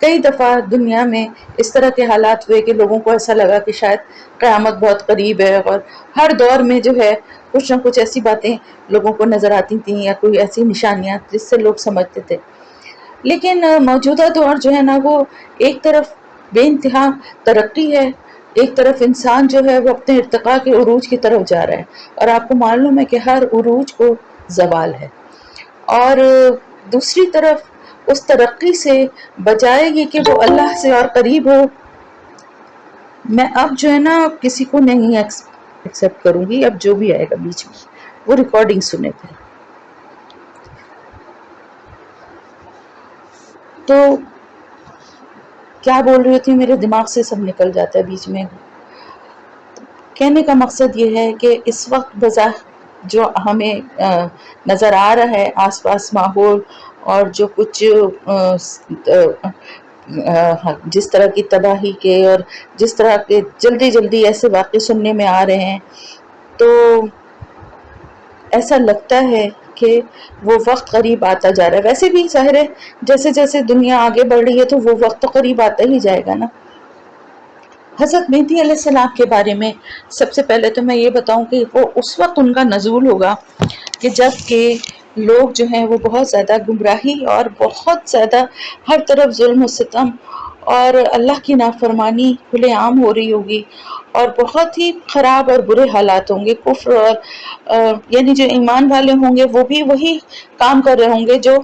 کئی دفعہ دنیا میں اس طرح کے حالات ہوئے کہ لوگوں کو ایسا لگا کہ شاید قیامت بہت قریب ہے، اور ہر دور میں جو ہے کچھ نہ کچھ ایسی باتیں لوگوں کو نظر آتی تھیں یا کوئی ایسی نشانیاں جس سے لوگ سمجھتے تھے. لیکن موجودہ دور جو ہے نا وہ ایک طرف بے انتہا ترقی ہے، ایک طرف انسان جو ہے وہ اپنے ارتقاء کے عروج کی طرف جا رہا ہے، اور آپ کو معلوم ہے کہ ہر عروج کو زوال ہے. اور دوسری طرف اس ترقی سے بجائے یہ کہ وہ اللہ سے اور قریب ہو، میں اب جو ہے نا کسی کو نہیں ایکسپٹ کروں گی. اب جو بھی آئے گا بیچ میں وہ ریکارڈنگ سنے تھے. تو کیا بول رہی تھی، میرے دماغ سے سب نکل جاتا ہے بیچ میں. کہنے کا مقصد یہ ہے کہ اس وقت جو ہمیں نظر آ رہا ہے آس پاس ماحول، اور جو کچھ جس طرح کی تباہی کے اور جس طرح کے جلدی جلدی ایسے واقعے سننے میں آ رہے ہیں، تو ایسا لگتا ہے کہ وہ وقت قریب آتا جا رہا ہے. ویسے بھی ظاہر ہے جیسے جیسے دنیا آگے بڑھ رہی ہے تو وہ وقت تو قریب آتا ہی جائے گا نا. حضرت مہدی علیہ السلام کے بارے میں سب سے پہلے تو میں یہ بتاؤں کہ وہ اس وقت ان کا نزول ہوگا کہ جب کہ لوگ جو ہیں وہ بہت زیادہ گمراہی اور بہت زیادہ ہر طرف ظلم و ستم اور اللہ کی نافرمانی کھلے عام ہو رہی ہوگی، اور بہت ہی خراب اور برے حالات ہوں گے. کفر اور یعنی جو ایمان والے ہوں گے وہ بھی وہی کام کر رہے ہوں گے جو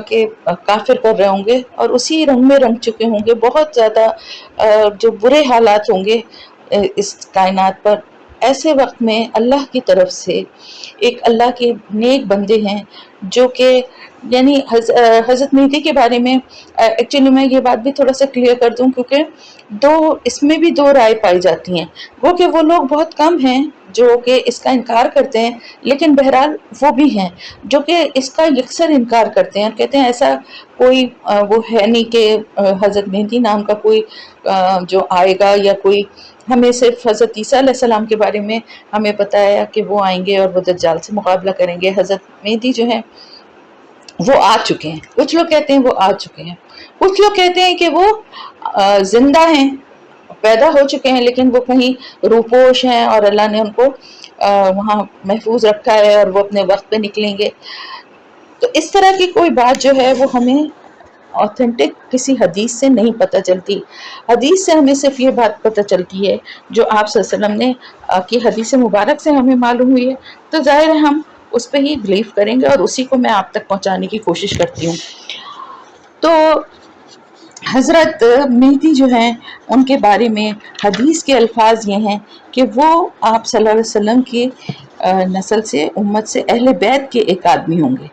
کہ کافر کر رہے ہوں گے، اور اسی رنگ میں رنگ چکے ہوں گے. بہت زیادہ جو برے حالات ہوں گے اس کائنات پر. ایسے وقت میں اللہ کی طرف سے ایک اللہ کے نیک بندے ہیں جو کہ یعنی حضرت مہدی کے بارے میں ایکچولی میں یہ بات بھی تھوڑا سا کلیئر کر دوں، کیونکہ اس میں بھی دو رائے پائی جاتی ہیں. وہ کہ وہ لوگ بہت کم ہیں جو کہ اس کا انکار کرتے ہیں، لیکن بہرحال وہ بھی ہیں جو کہ اس کا یکسر انکار کرتے ہیں، کہتے ہیں ایسا کوئی وہ ہے نہیں کہ حضرت مہدی نام کا کوئی جو آئے گا، یا کوئی ہمیں صرف حضرت عیسیٰ علیہ السلام کے بارے میں ہمیں پتہ ہے کہ وہ آئیں گے اور وہ دجال سے مقابلہ کریں گے. حضرت مہدی جو ہیں وہ آ چکے ہیں. کچھ لوگ کہتے ہیں وہ آ چکے ہیں، کچھ لوگ کہتے ہیں کہ وہ زندہ ہیں، پیدا ہو چکے ہیں، لیکن وہ کہیں روپوش ہیں اور اللہ نے ان کو وہاں محفوظ رکھا ہے اور وہ اپنے وقت پہ نکلیں گے. تو اس طرح کی کوئی بات جو ہے وہ ہمیں آتھینٹک کسی حدیث سے نہیں پتہ چلتی. حدیث سے ہمیں صرف یہ بات پتہ چلتی ہے جو آپ صلی اللہ علیہ وسلم نے کی حدیث مبارک سے ہمیں معلوم ہوئی ہے. تو ظاہر ہے ہم اس پہ ہی بلیو کریں گے اور اسی کو میں آپ تک پہنچانے کی کوشش کرتی ہوں. تو حضرت مہدی جو ہیں ان کے بارے میں حدیث کے الفاظ یہ ہیں کہ وہ آپ صلی اللہ علیہ وسلم کی نسل سے، امت سے، اہل بیت کے ایک آدمی ہوں گے.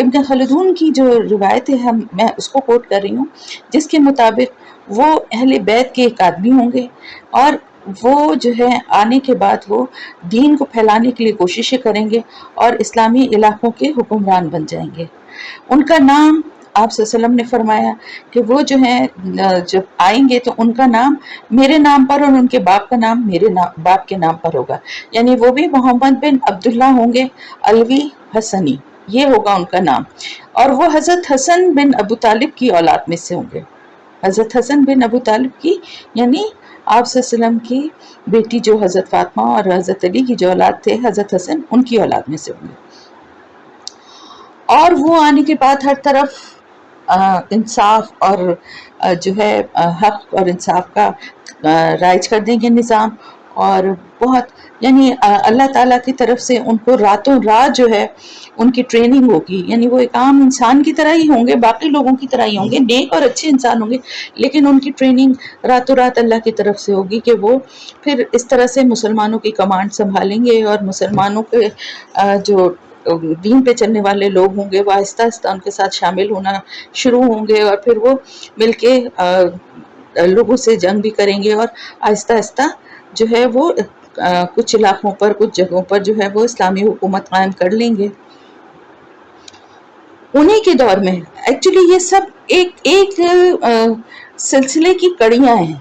ابن خلدون کی جو روایت ہے میں اس کو کوٹ کر رہی ہوں، جس کے مطابق وہ اہل بیت کے ایک آدمی ہوں گے، اور وہ جو ہے آنے کے بعد وہ دین کو پھیلانے کے لیے کوششیں کریں گے اور اسلامی علاقوں کے حکمران بن جائیں گے. ان کا نام آپ صلی اللہ علیہ وسلم نے فرمایا کہ وہ جو ہیں جب آئیں گے تو ان کا نام میرے نام پر اور ان کے باپ کا نام میرے باپ کے نام پر ہوگا. یعنی وہ بھی محمد بن عبداللہ ہوں گے علوی حسنی، یہ ہوگا ان کا نام. اور وہ حضرت حسن بن ابو طالب کی اولاد میں سے ہوں گے. حضرت حسن بن ابو طالب کی یعنی آپ صلی اللہ علیہ وسلم کی بیٹی جو حضرت فاطمہ اور حضرت علی کی جو اولاد تھے حضرت حسن، ان کی اولاد میں سے ہوں گے. اور وہ آنے کے بعد ہر طرف انصاف اور جو ہے حق اور انصاف کا رائج کر دیں گے نظام. اور بہت یعنی اللہ تعالیٰ کی طرف سے ان کو راتوں رات جو ہے ان کی ٹریننگ ہوگی. یعنی وہ ایک عام انسان کی طرح ہی ہوں گے، باقی لوگوں کی طرح ہی ہوں گے، نیک اور اچھے انسان ہوں گے، لیکن ان کی ٹریننگ راتوں رات اللہ کی طرف سے ہوگی کہ وہ پھر اس طرح سے مسلمانوں کی کمانڈ سنبھالیں گے، اور مسلمانوں کے جو دین پہ چلنے والے لوگ ہوں گے وہ آہستہ آہستہ ان کے ساتھ شامل ہونا شروع ہوں گے، اور پھر وہ مل کے لوگوں سے جنگ بھی کریں گے، اور آہستہ آہستہ جو ہے وہ کچھ علاقوں پر، کچھ جگہوں پر جو ہے وہ اسلامی حکومت قائم کر لیں گے. انہی کے دور میں ایکچولی یہ سب ایک سلسلے کی کڑیاں ہیں.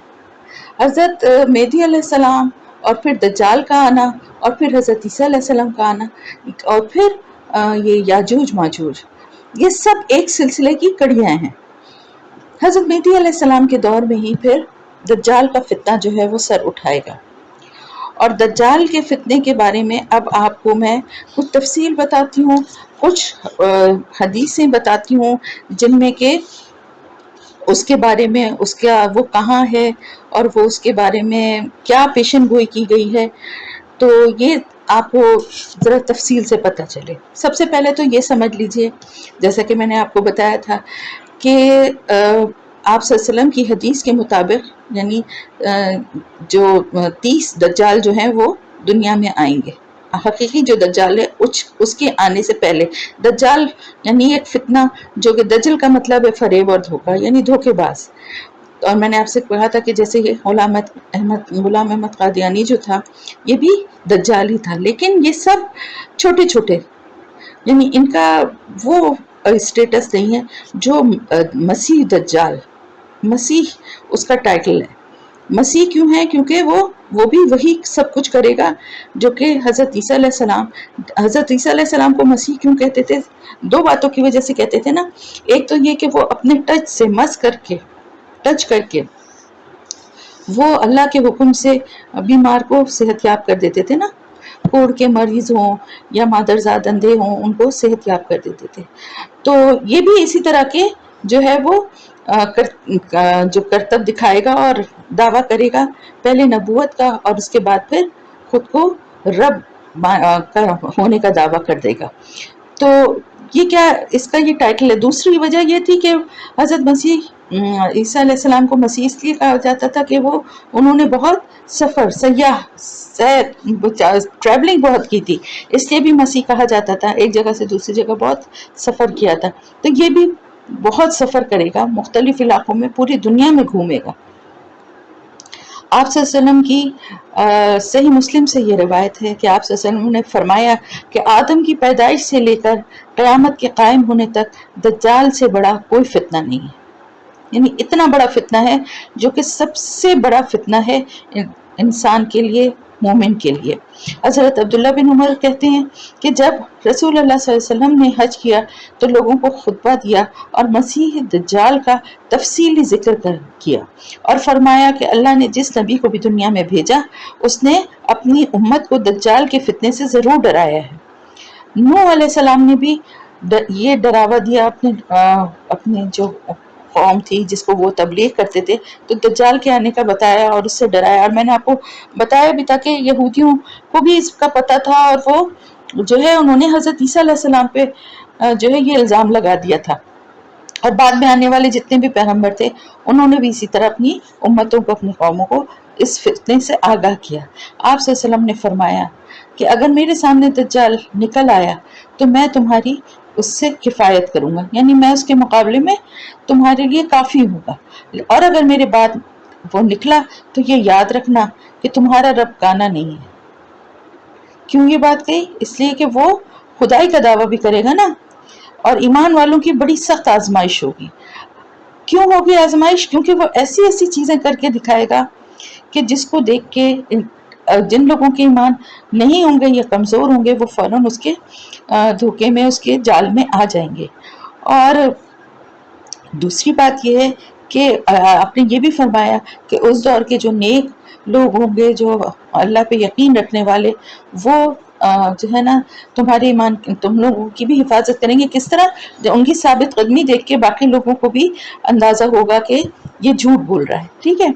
حضرت مہدی علیہ السلام، اور پھر دجال کا آنا، اور پھر حضرت عیسیٰ علیہ السلام کا آنا، اور پھر یہ یاجوج ماجوج، یہ سب ایک سلسلے کی کڑیاں ہیں. حضرت مہدی علیہ السلام کے دور میں ہی پھر دجال کا فتنہ جو ہے وہ سر اٹھائے گا. اور دجال کے فتنے کے بارے میں اب آپ کو میں کچھ تفصیل بتاتی ہوں، کچھ حدیثیں بتاتی ہوں جن میں کہ اس کے بارے میں اس کا وہ کہاں ہے اور وہ اس کے بارے میں کیا پیشن گوئی کی گئی ہے، تو یہ آپ کو ذرا تفصیل سے پتہ چلے. سب سے پہلے تو یہ سمجھ لیجئے، جیسا کہ میں نے آپ کو بتایا تھا کہ آپ صلی اللہ علیہ وسلم کی حدیث کے مطابق یعنی جو 30 دجال جو ہیں وہ دنیا میں آئیں گے. حقیقی جو دجال ہے اس کے آنے سے پہلے دجال یعنی ایک فتنہ، جو کہ دجل کا مطلب ہے فریب اور دھوکہ یعنی دھوکے باز. اور میں نے آپ سے کہا تھا کہ جیسے یہ غلام احمد قادیانی جو تھا یہ بھی دجال ہی تھا، لیکن یہ سب چھوٹے چھوٹے یعنی ان کا وہ اسٹیٹس نہیں ہے جو مسیح دجال. مسیح اس کا ٹائٹل ہے. مسیح کیوں ہے؟ کیونکہ وہ بھی وہی سب کچھ کرے گا جو کہ حضرت عیسیٰ علیہ السلام کو مسیح کیوں کہتے تھے؟ 2 باتوں کی وجہ سے کہتے تھے نا. ایک تو یہ کہ وہ اپنے ٹچ سے مس کر کے وہ اللہ کے حکم سے بیمار کو صحت یاب کر دیتے تھے نا. کوڑ کے مریض ہوں یا مادرزاد اندھے ہوں ان کو صحت یاب کر دیتے تھے. تو یہ بھی اسی طرح کے جو ہے وہ جو کرتب دکھائے گا اور دعویٰ کرے گا پہلے نبوت کا اور اس کے بعد پھر خود کو رب ہونے کا دعویٰ کر دے گا. تو یہ کیا اس کا یہ ٹائٹل ہے. دوسری وجہ یہ تھی کہ حضرت مسیح عیسیٰ علیہ السلام کو مسیح اس لیے کہا جاتا تھا کہ انہوں نے بہت ٹریولنگ بہت کی تھی، اس لیے بھی مسیح کہا جاتا تھا. ایک جگہ سے دوسری جگہ بہت سفر کیا تھا، تو یہ بھی بہت سفر کرے گا، مختلف علاقوں میں پوری دنیا میں گھومے گا. آپ صلی اللہ علیہ وسلم کی صحیح مسلم سے یہ روایت ہے کہ آپ صلی اللہ علیہ وسلم نے فرمایا کہ آدم کی پیدائش سے لے کر قیامت کے قائم ہونے تک دجال سے بڑا کوئی فتنہ نہیں ہے. یعنی اتنا بڑا فتنہ ہے جو کہ سب سے بڑا فتنہ ہے انسان کے لیے، مومن کے لیے. حضرت عبداللہ بن عمر کہتے ہیں کہ جب رسول اللہ صلی اللہ علیہ وسلم نے حج کیا تو لوگوں کو خطبہ دیا اور مسیح دجال کا تفصیلی ذکر کیا اور فرمایا کہ اللہ نے جس نبی کو بھی دنیا میں بھیجا اس نے اپنی امت کو دجال کے فتنے سے ضرور ڈرایا ہے. نوح علیہ السلام نے بھی یہ ڈراوا دیا اپنے جو قوم تھی جس کو وہ تبلیغ کرتے تھے، تو دجال کے آنے کا بتایا اور اس سے ڈرایا. اور میں نے آپ کو بتایا بھی تھا کہ یہودیوں کو بھی اس کا پتہ تھا اور وہ جو ہے انہوں نے حضرت عیسیٰ علیہ السلام پہ جو ہے یہ الزام لگا دیا تھا. اور بعد میں آنے والے جتنے بھی پیغمبر تھے انہوں نے بھی اسی طرح اپنی امتوں کو، اپنی قوموں کو اس فتنے سے آگاہ کیا. آپ صلی اللہ علیہ وسلم نے فرمایا کہ اگر میرے سامنے دجال نکل آیا تو میں تمہاری اس سے کفایت کروں گا، یعنی میں اس کے مقابلے میں تمہارے لیے کافی ہوں گا. اور اگر میرے بعد وہ نکلا تو یہ یاد رکھنا کہ تمہارا رب کانا نہیں ہے. کیوں یہ بات کہی؟ اس لیے کہ وہ خدائی کا دعویٰ بھی کرے گا نا، اور ایمان والوں کی بڑی سخت آزمائش ہوگی. کیوں ہوگی آزمائش؟ کیونکہ وہ ایسی ایسی چیزیں کر کے دکھائے گا کہ جس کو دیکھ کے جن لوگوں کے ایمان نہیں ہوں گے یا کمزور ہوں گے وہ فوراً اس کے دھوکے میں، اس کے جال میں آ جائیں گے. اور دوسری بات یہ ہے کہ آپ نے یہ بھی فرمایا کہ اس دور کے جو نیک لوگ ہوں گے، جو اللہ پہ یقین رکھنے والے، وہ جو ہے نا تمہارے ایمان، تم لوگوں کی بھی حفاظت کریں گے. کس طرح؟ ان کی ثابت قدمی دیکھ کے باقی لوگوں کو بھی اندازہ ہوگا کہ یہ جھوٹ بول رہا ہے. ٹھیک ہے.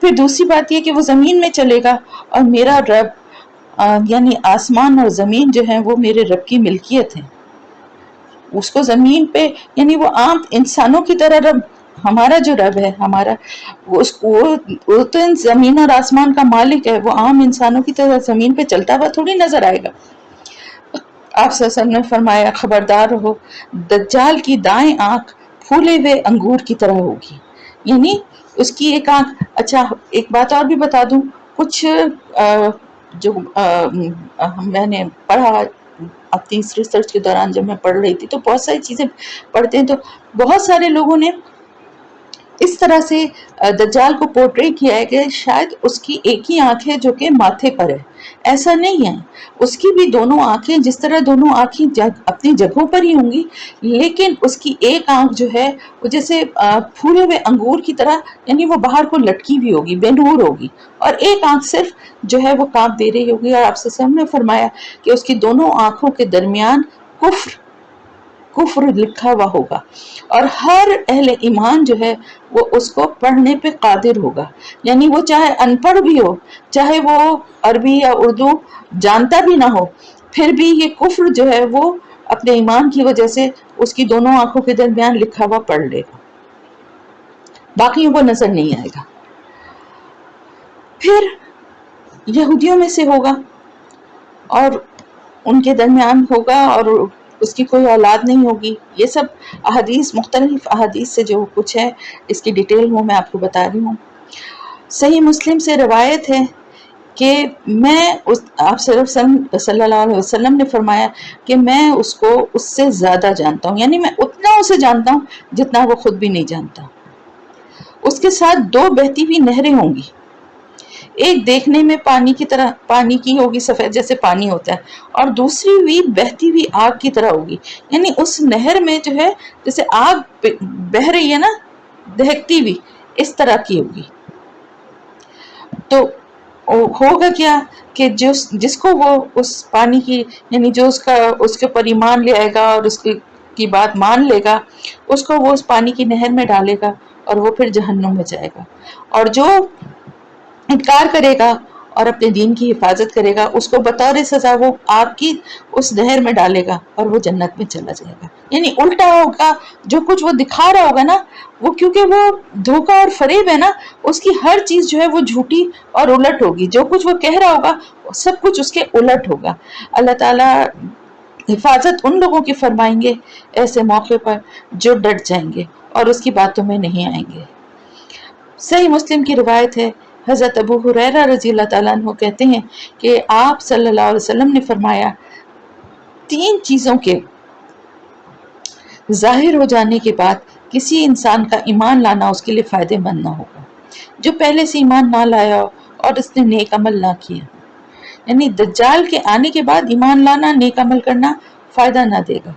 پھر دوسری بات یہ کہ وہ زمین میں چلے گا اور میرا رب یعنی آسمان اور زمین جو ہیں وہ میرے رب کی ملکیت ہے. اس کو زمین پہ یعنی وہ عام انسانوں کی طرح رب، ہمارا جو رب ہے ہمارا وہ تو زمین اور آسمان کا مالک ہے، وہ عام انسانوں کی طرح زمین پہ چلتا ہوا تھوڑی نظر آئے گا. آپ صلی اللہ علیہ وسلم نے فرمایا خبردار رہو، دجال کی دائیں آنکھ پھولے ہوئے انگور کی طرح ہوگی. یعنی اس کی ایک آنکھ. اچھا ایک بات اور بھی بتا دوں، کچھ جو میں نے پڑھا اپنی اس ریسرچ کے دوران جب میں پڑھ رہی تھی تو بہت ساری چیزیں پڑھتے ہیں، تو بہت سارے لوگوں نے اس طرح سے دجال کو پورٹری کیا ہے کہ شاید اس کی ایک ہی آنکھ ہے جو کہ ماتھے پر ہے. ایسا نہیں ہے، اس کی بھی دونوں آنکھیں، جس طرح دونوں آنکھیں اپنی جگہوں پر ہی ہوں گی، لیکن اس کی ایک آنکھ جو ہے وہ جیسے پھولے ہوئے انگور کی طرح، یعنی وہ باہر کو لٹکی ہوئی ہوگی، بے نور ہوگی، اور ایک آنکھ صرف جو ہے وہ کام دے رہی ہوگی. اور آپ سے نے فرمایا کہ اس کی دونوں آنکھوں کے درمیان کفر لکھا ہوا ہوگا، اور ہر اہل ایمان جو ہے وہ اس کو پڑھنے پہ قادر ہوگا. یعنی وہ چاہے ان پڑھ بھی ہو، چاہے وہ عربی یا اردو جانتا بھی نہ ہو، پھر بھی یہ کفر جو ہے وہ اپنے ایمان کی وجہ سے اس کی دونوں آنکھوں کے درمیان لکھا ہوا پڑھ لے گا، باقیوں کو نظر نہیں آئے گا. پھر یہودیوں میں سے ہوگا اور ان کے درمیان ہوگا، اور اس کی کوئی اولاد نہیں ہوگی. یہ سب احادیث، مختلف احادیث سے جو کچھ ہے اس کی ڈیٹیل میں آپ کو بتا رہی ہوں. صحیح مسلم سے روایت ہے کہ آپ صلی اللہ علیہ وسلم نے فرمایا کہ میں اس کو اس سے زیادہ جانتا ہوں، یعنی میں اتنا اسے جانتا ہوں جتنا وہ خود بھی نہیں جانتا. اس کے ساتھ 2 بہتی ہوئی نہریں ہوں گی، ایک دیکھنے میں پانی کی ہوگی، سفید جیسے پانی ہوتا ہے، اور دوسری بھی بہتی ہوئی آگ کی طرح ہوگی. یعنی اس نہر میں جو ہے جیسے آگ بہ رہی ہے نا، دہکتی ہوئی، اس طرح کی ہوگی. تو ہوگا کیا کہ جس کو وہ اس پانی کی، یعنی جو اس کے اوپر ایمان لے آئے گا اور اس کی بات مان لے گا، اس کو وہ اس پانی کی نہر میں ڈالے گا اور وہ پھر جہنم میں جائے گا. اور جو انکار کرے گا اور اپنے دین کی حفاظت کرے گا، اس کو بطور سزا وہ آگ کی اس نہر میں ڈالے گا اور وہ جنت میں چلا جائے گا. یعنی الٹا ہوگا، جو کچھ وہ دکھا رہا ہوگا نا، وہ کیونکہ وہ دھوکہ اور فریب ہے نا، اس کی ہر چیز جو ہے وہ جھوٹی اور الٹ ہوگی. جو کچھ وہ کہہ رہا ہوگا سب کچھ اس کے الٹ ہوگا. اللہ تعالیٰ حفاظت ان لوگوں کی فرمائیں گے ایسے موقع پر جو ڈٹ جائیں گے اور اس کی باتوں میں نہیں آئیں گے. صحیح مسلم کی روایت ہے، حضرت ابو ہریرہ رضی اللہ تعالیٰ عنہ کہتے ہیں کہ آپ صلی اللہ علیہ وسلم نے فرمایا 3 چیزوں کے ظاہر ہو جانے کے بعد کسی انسان کا ایمان لانا اس کے لیے فائدہ مند نہ ہوگا. جو پہلے سے ایمان نہ لایا ہو اور اس نے نیک عمل نہ کیا. یعنی دجال کے آنے کے بعد ایمان لانا، نیک عمل کرنا فائدہ نہ دے گا.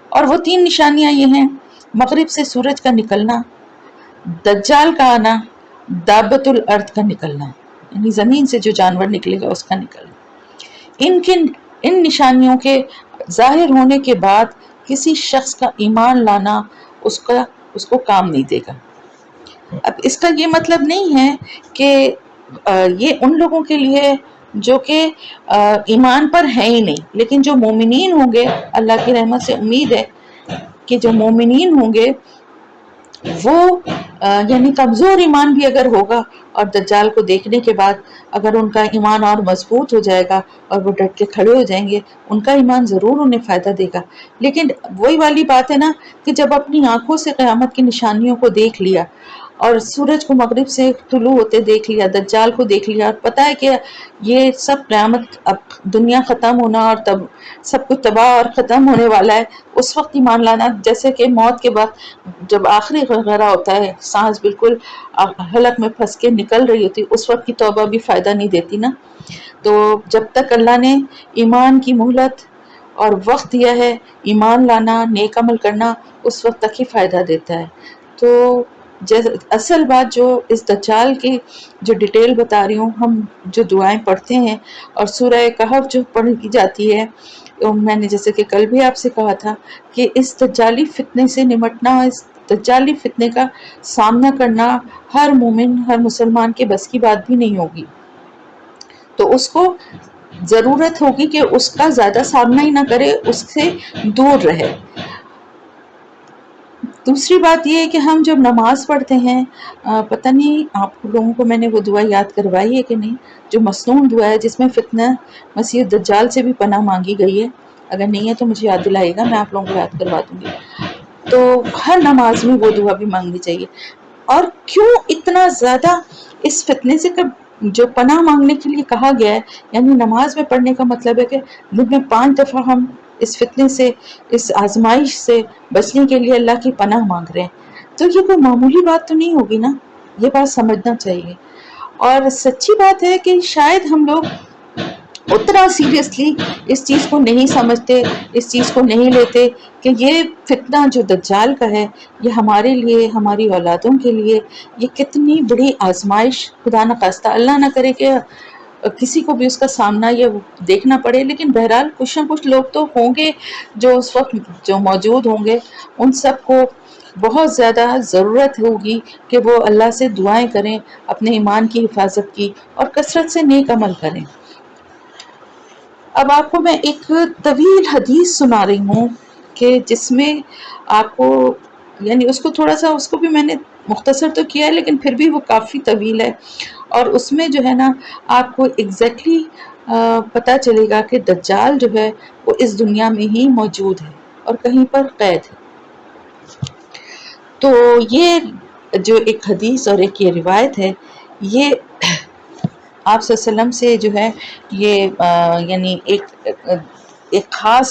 اور وہ 3 نشانیاں یہ ہیں: مغرب سے سورج کا نکلنا، دجال کا آنا، دابت الارض کا نکلنا، یعنی زمین سے جو جانور نکلے گا اس کا نکلنا. ان نشانیوں کے ظاہر ہونے کے بعد کسی شخص کا ایمان لانا اس کو کام نہیں دے گا. اب اس کا یہ مطلب نہیں ہے کہ یہ ان لوگوں کے لیے جو کہ ایمان پر ہیں ہی نہیں، لیکن جو مومنین ہوں گے، اللہ کی رحمت سے امید ہے کہ جو مومنین ہوں گے وہ یعنی کمزور ایمان بھی اگر ہوگا اور دجال کو دیکھنے کے بعد اگر ان کا ایمان اور مضبوط ہو جائے گا اور وہ ڈٹ کے کھڑے ہو جائیں گے، ان کا ایمان ضرور انہیں فائدہ دے گا. لیکن وہی والی بات ہے نا کہ جب اپنی آنکھوں سے قیامت کی نشانیوں کو دیکھ لیا اور سورج کو مغرب سے طلوع ہوتے دیکھ لیا، دجال کو دیکھ لیا، اور پتہ ہے کہ یہ سب قیامت، اب دنیا ختم ہونا اور تب سب کچھ تباہ اور ختم ہونے والا ہے، اس وقت ایمان لانا. جیسے کہ موت کے بعد جب آخری غرغرہ ہوتا ہے، سانس بالکل حلق میں پھنس کے نکل رہی ہوتی، اس وقت کی توبہ بھی فائدہ نہیں دیتی نا. تو جب تک اللہ نے ایمان کی مہلت اور وقت دیا ہے، ایمان لانا، نیک عمل کرنا اس وقت تک ہی فائدہ دیتا ہے. تو اصل بات جو اس دجال کی جو ڈیٹیل بتا رہی ہوں، ہم جو دعائیں پڑھتے ہیں اور سورہ کہف جو پڑھی جاتی ہے، میں نے جیسے کہ کل بھی آپ سے کہا تھا کہ اس دجالی فتنے سے نمٹنا، اس دجالی فتنے کا سامنا کرنا ہر مومن، ہر مسلمان کے بس کی بات بھی نہیں ہوگی. تو اس کو ضرورت ہوگی کہ اس کا زیادہ سامنا ہی نہ کرے، اس سے دور رہے. دوسری بات یہ ہے کہ ہم جب نماز پڑھتے ہیں، پتہ نہیں آپ لوگوں کو میں نے وہ دعا یاد کروائی ہے کہ نہیں، جو مسنون دعا ہے جس میں فتنہ مسیح دجال سے بھی پناہ مانگی گئی ہے. اگر نہیں ہے تو مجھے یاد دلائیے گا، میں آپ لوگوں کو یاد کروا دوں گی. تو ہر نماز میں وہ دعا بھی مانگنی چاہیے. اور کیوں اتنا زیادہ اس فتنے سے جو پناہ مانگنے کے لیے کہا گیا ہے، یعنی نماز میں پڑھنے کا مطلب ہے کہ دن میں 5 دفعہ ہم اس فتنے سے، اس آزمائش سے بچنے کے لیے اللہ کی پناہ مانگ رہے ہیں. تو یہ کوئی معمولی بات تو نہیں ہوگی نا، یہ بات سمجھنا چاہیے۔ اور سچی بات ہے کہ شاید ہم لوگ اتنا سیریسلی اس چیز کو نہیں سمجھتے، اس چیز کو نہیں لیتے کہ یہ فتنہ جو دجال کا ہے یہ ہمارے لیے، ہماری اولادوں کے لیے یہ کتنی بڑی آزمائش، خدا نہ خواستہ اللہ نہ کرے کہ کسی کو بھی اس کا سامنا یہ دیکھنا پڑے، لیکن بہرحال کچھ نہ کچھ لوگ تو ہوں گے جو اس وقت جو موجود ہوں گے، ان سب کو بہت زیادہ ضرورت ہوگی کہ وہ اللہ سے دعائیں کریں اپنے ایمان کی حفاظت کی، اور کثرت سے نیک عمل کریں۔ اب آپ کو میں ایک طویل حدیث سنا رہی ہوں کہ جس میں آپ کو یعنی اس کو تھوڑا سا، اس کو بھی میں نے مختصر تو کیا ہے لیکن پھر بھی وہ کافی طویل ہے، اور اس میں جو ہے نا آپ کو ایگزیکٹلی پتہ چلے گا کہ دجال جو ہے وہ اس دنیا میں ہی موجود ہے اور کہیں پر قید ہے۔ تو یہ جو ایک حدیث اور ایک یہ روایت ہے، یہ آپ صلی اللہ علیہ وسلم سے جو ہے یہ یعنی ایک خاص